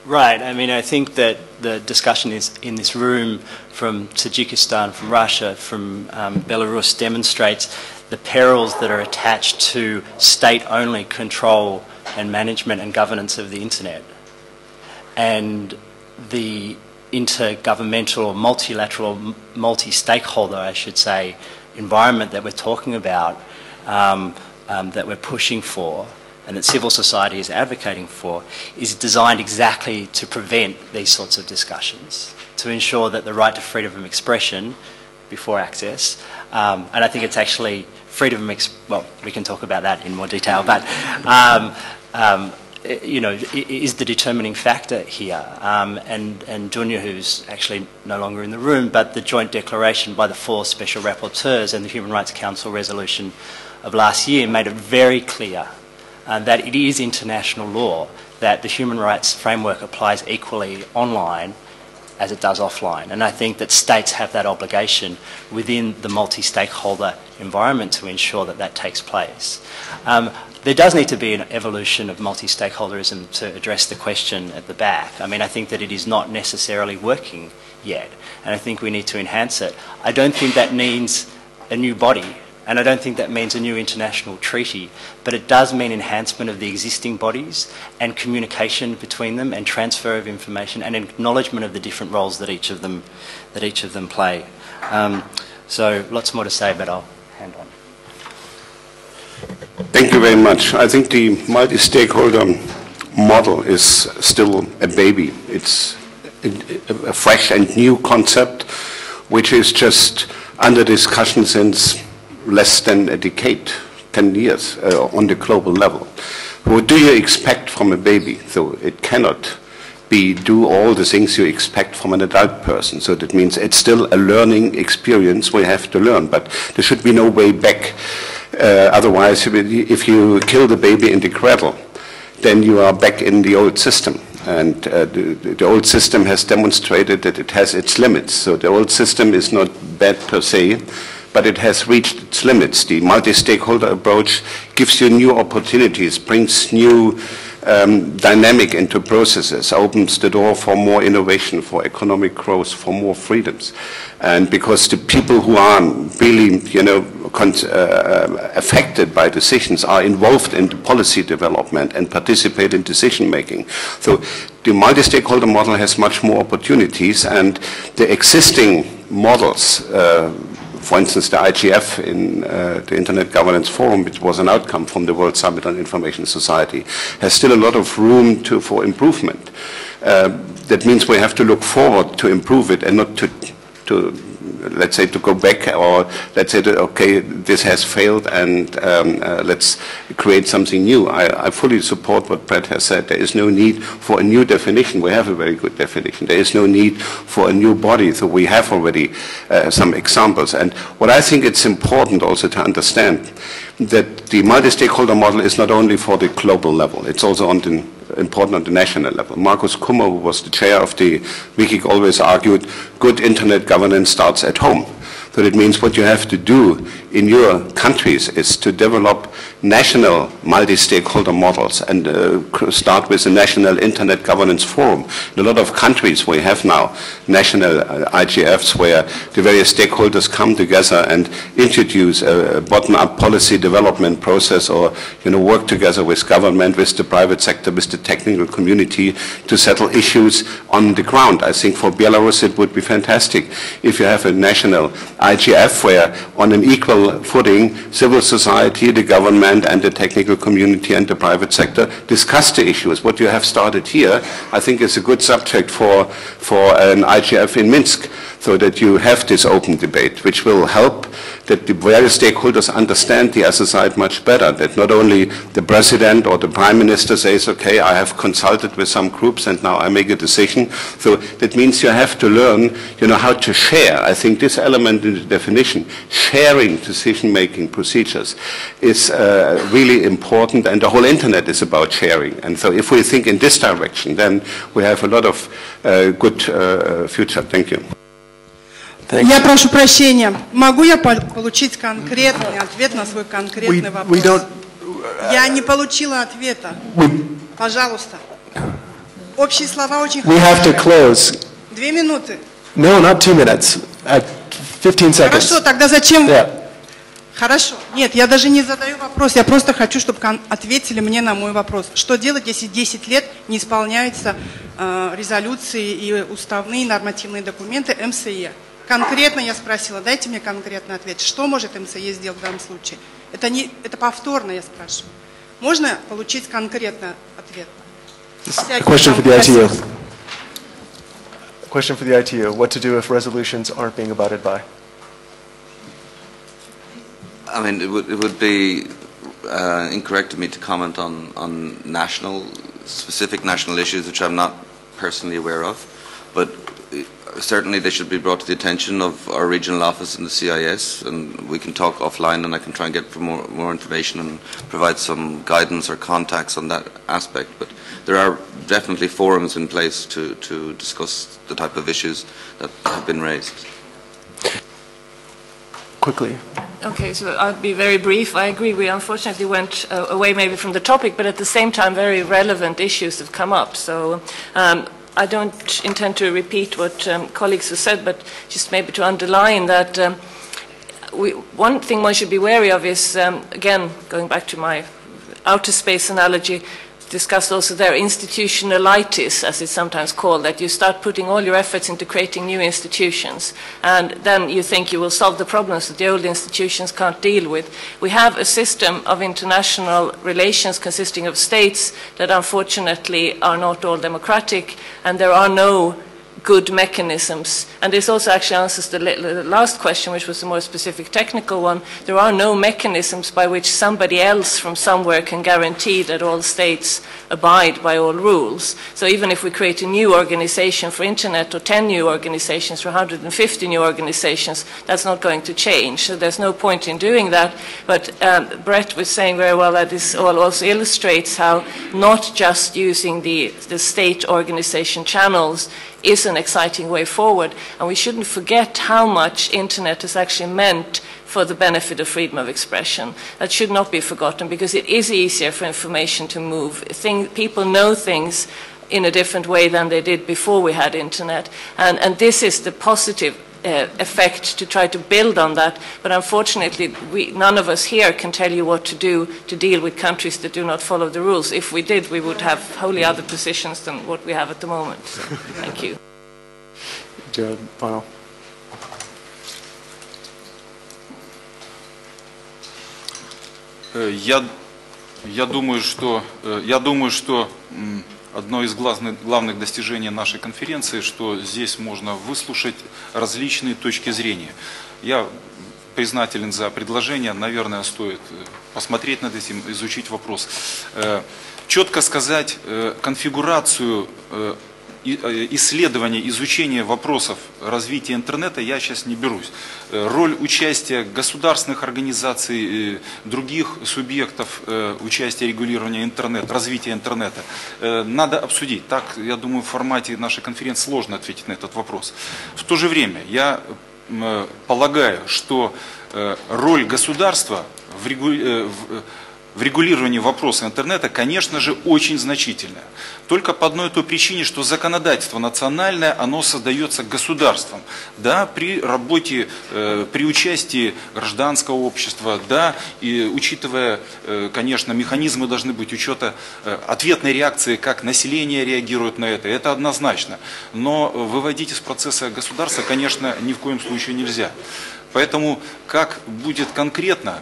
Right. I mean, I think that the discussion is in this room from Tajikistan, from Russia, from Belarus demonstrates the perils that are attached to state-only control and management and governance of the internet. And the intergovernmental or multilateral, multi-stakeholder, I should say, environment that we're talking about, that we're pushing for, and that civil society is advocating for, is designed exactly to prevent these sorts of discussions, to ensure that the right to freedom of expression before access, and I think it's actually freedom of well, we can talk about that in more detail, but you know, is the determining factor here. And Dunya, who's actually no longer in the room, but the joint declaration by the 4 special rapporteurs and the Human Rights Council resolution of last year made it very clear that it is international law that the human rights framework applies equally online as it does offline. And I think that states have that obligation within the multi-stakeholder environment to ensure that that takes place. There does need to be an evolution of multi-stakeholderism to address the question at the back. I mean, I think that it is not necessarily working yet, and I think we need to enhance it. I don't think that means a new body, and I don't think that means a new international treaty, but it does mean enhancement of the existing bodies and communication between them and transfer of information and acknowledgement of the different roles that each of them play. So lots more to say, but I'll hand on. Thank you very much. I think the multi-stakeholder model is still a baby. It's a fresh and new concept which is just under discussion since less than a decade, 10 years on the global level. What do you expect from a baby? So it cannot do all the things you expect from an adult person. So that means it's still a learning experience we have to learn, but there should be no way back. Otherwise, if you kill the baby in the cradle, then you are back in the old system. And the old system has demonstrated that it has its limits. So the old system is not bad per se, but it has reached its limits. The multi-stakeholder approach gives you new opportunities, brings new dynamic into processes, opens the door for more innovation, for economic growth, for more freedoms. And because the people who are really, affected by decisions are involved in the policy development and participate in decision making. So the multi-stakeholder model has much more opportunities, and the existing models, for instance, the IGF in the Internet Governance Forum, which was an outcome from the World Summit on Information Society, has still a lot of room for improvement. That means we have to look forward to improve it and not to let's say, to go back, or let's say, that, okay, this has failed and let's create something new. I fully support what Brett has said. There is no need for a new definition. We have a very good definition. There is no need for a new body, so we have already some examples. And what I think it's important also to understand that the multi-stakeholder model is not only for the global level, it's also important on the national level. Markus Kummer, who was the chair of the WikiG, always argued, good internet governance starts at home. So that means what you have to do in your countries is to develop national multi-stakeholder models and start with a national internet governance forum. In a lot of countries we have now national IGFs where the various stakeholders come together and introduce a bottom-up policy development process, or work together with government, with the private sector, with the technical community to settle issues on the ground. I think for Belarus it would be fantastic if you have a national IGF where on an equal footing civil society, the government and the technical community and the private sector discuss the issues. What you have started here, I think, is a good subject for an IGF in Minsk, so that you have this open debate, which will help that the various stakeholders understand the other side much better, that not only the president or the prime minister says, okay, I have consulted with some groups and now I make a decision. So that means you have to learn, how to share. I think this element in the definition, sharing decision-making procedures, is really important, and the whole internet is about sharing. And so if we think in this direction, then we have a lot of good future. Thank you. Я прошу прощения. Могу я получить конкретный ответ на свой конкретный вопрос? Я не получила ответа. Пожалуйста. Общие слова очень хорошо. We have to close. 2 минуты. No, not 2 minutes. 15 seconds. Хорошо, тогда зачем? Хорошо. Нет, я даже не задаю вопрос. Я просто хочу, чтобы ответили мне на мой вопрос. Что делать, если 10 лет не исполняются резолюции и уставные нормативные документы МСЕ? Конкретно я спросила, дайте мне конкретный ответ. Что может МСЕ сделать в данном случае? Это повторно я спрашиваю. Можно получить конкретный ответ? Question for the ITU. Question for the ITU. What to do if resolutions aren't being abided by? I mean, it would be incorrect of me to comment on specific national issues, which I'm not personally aware of. But certainly they should be brought to the attention of our regional office in the CIS, and we can talk offline and I can try and get more information and provide some guidance or contacts on that aspect. But there are definitely forums in place to discuss the type of issues that have been raised. Quickly. Okay, so I'll be very brief. I agree we unfortunately went away maybe from the topic, but at the same time very relevant issues have come up. So I don't intend to repeat what colleagues have said, but just maybe to underline that one thing one should be wary of is, again, going back to my outer space analogy, discussed also there, institutionalitis, as it's sometimes called, that you start putting all your efforts into creating new institutions, and then you think you will solve the problems that the old institutions can't deal with. We have a system of international relations consisting of states that unfortunately are not all democratic, and there are no good mechanisms. And this also actually answers the last question, which was a more specific technical one. There are no mechanisms by which somebody else from somewhere can guarantee that all states abide by all rules. So even if we create a new organization for Internet, or 10 new organizations, or 150 new organizations, that's not going to change. So there's no point in doing that. But Brett was saying very well that this all also illustrates how not just using the state organization channels is an exciting way forward. And we shouldn't forget how much Internet has actually meant for the benefit of freedom of expression. That should not be forgotten, because it is easier for information to move. People know things in a different way than they did before we had Internet. And this is the positive effect to try to build on that. But unfortunately, none of us here can tell you what to do to deal with countries that do not follow the rules. If we did, we would have wholly other positions than what we have at the moment. So, thank you. Jared, final. Я думаю, что одно из главных достижений нашей конференции, что здесь можно выслушать различные точки зрения. Я признателен за предложение, наверное, стоит посмотреть над этим, изучить вопрос. Четко сказать конфигурацию исследования, изучения вопросов развития интернета я сейчас не берусь. Роль участия государственных организаций, других субъектов участия регулирования интернета, развития интернета надо обсудить. Так, я думаю, в формате нашей конференции сложно ответить на этот вопрос. В то же время я полагаю, что роль государства в регулировании вопроса интернета, конечно же, очень значительная. Только по одной той причине, что законодательство национальное, оно создается государством. Да, при работе, при участии гражданского общества, да, и учитывая, конечно, механизмы должны быть учета ответной реакции, как население реагирует на это однозначно. Но выводить из процесса государства, конечно, ни в коем случае нельзя. Поэтому, как будет конкретно,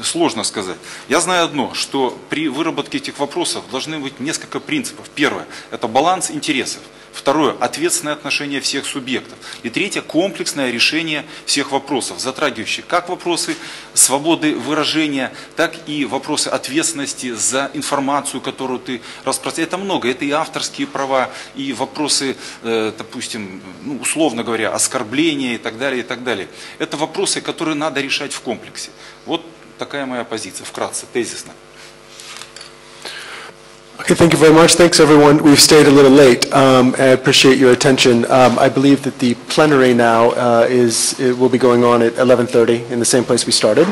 сложно сказать. Я знаю одно, что при выработке этих вопросов должны быть несколько принципов. Первое – это баланс интересов. Второе – ответственное отношение всех субъектов. И третье – комплексное решение всех вопросов, затрагивающих как вопросы свободы выражения, так и вопросы ответственности за информацию, которую ты распространяешь. Это много, это и авторские права, и вопросы, допустим, условно говоря, оскорбления и так далее, и так далее. Это вопросы, которые надо решать в комплексе. Вот такая моя позиция, вкратце, тезисно. Okay, thank you very much. Thanks, everyone. We've stayed a little late. I appreciate your attention. I believe that the plenary now will be going on at 11:30 in the same place we started.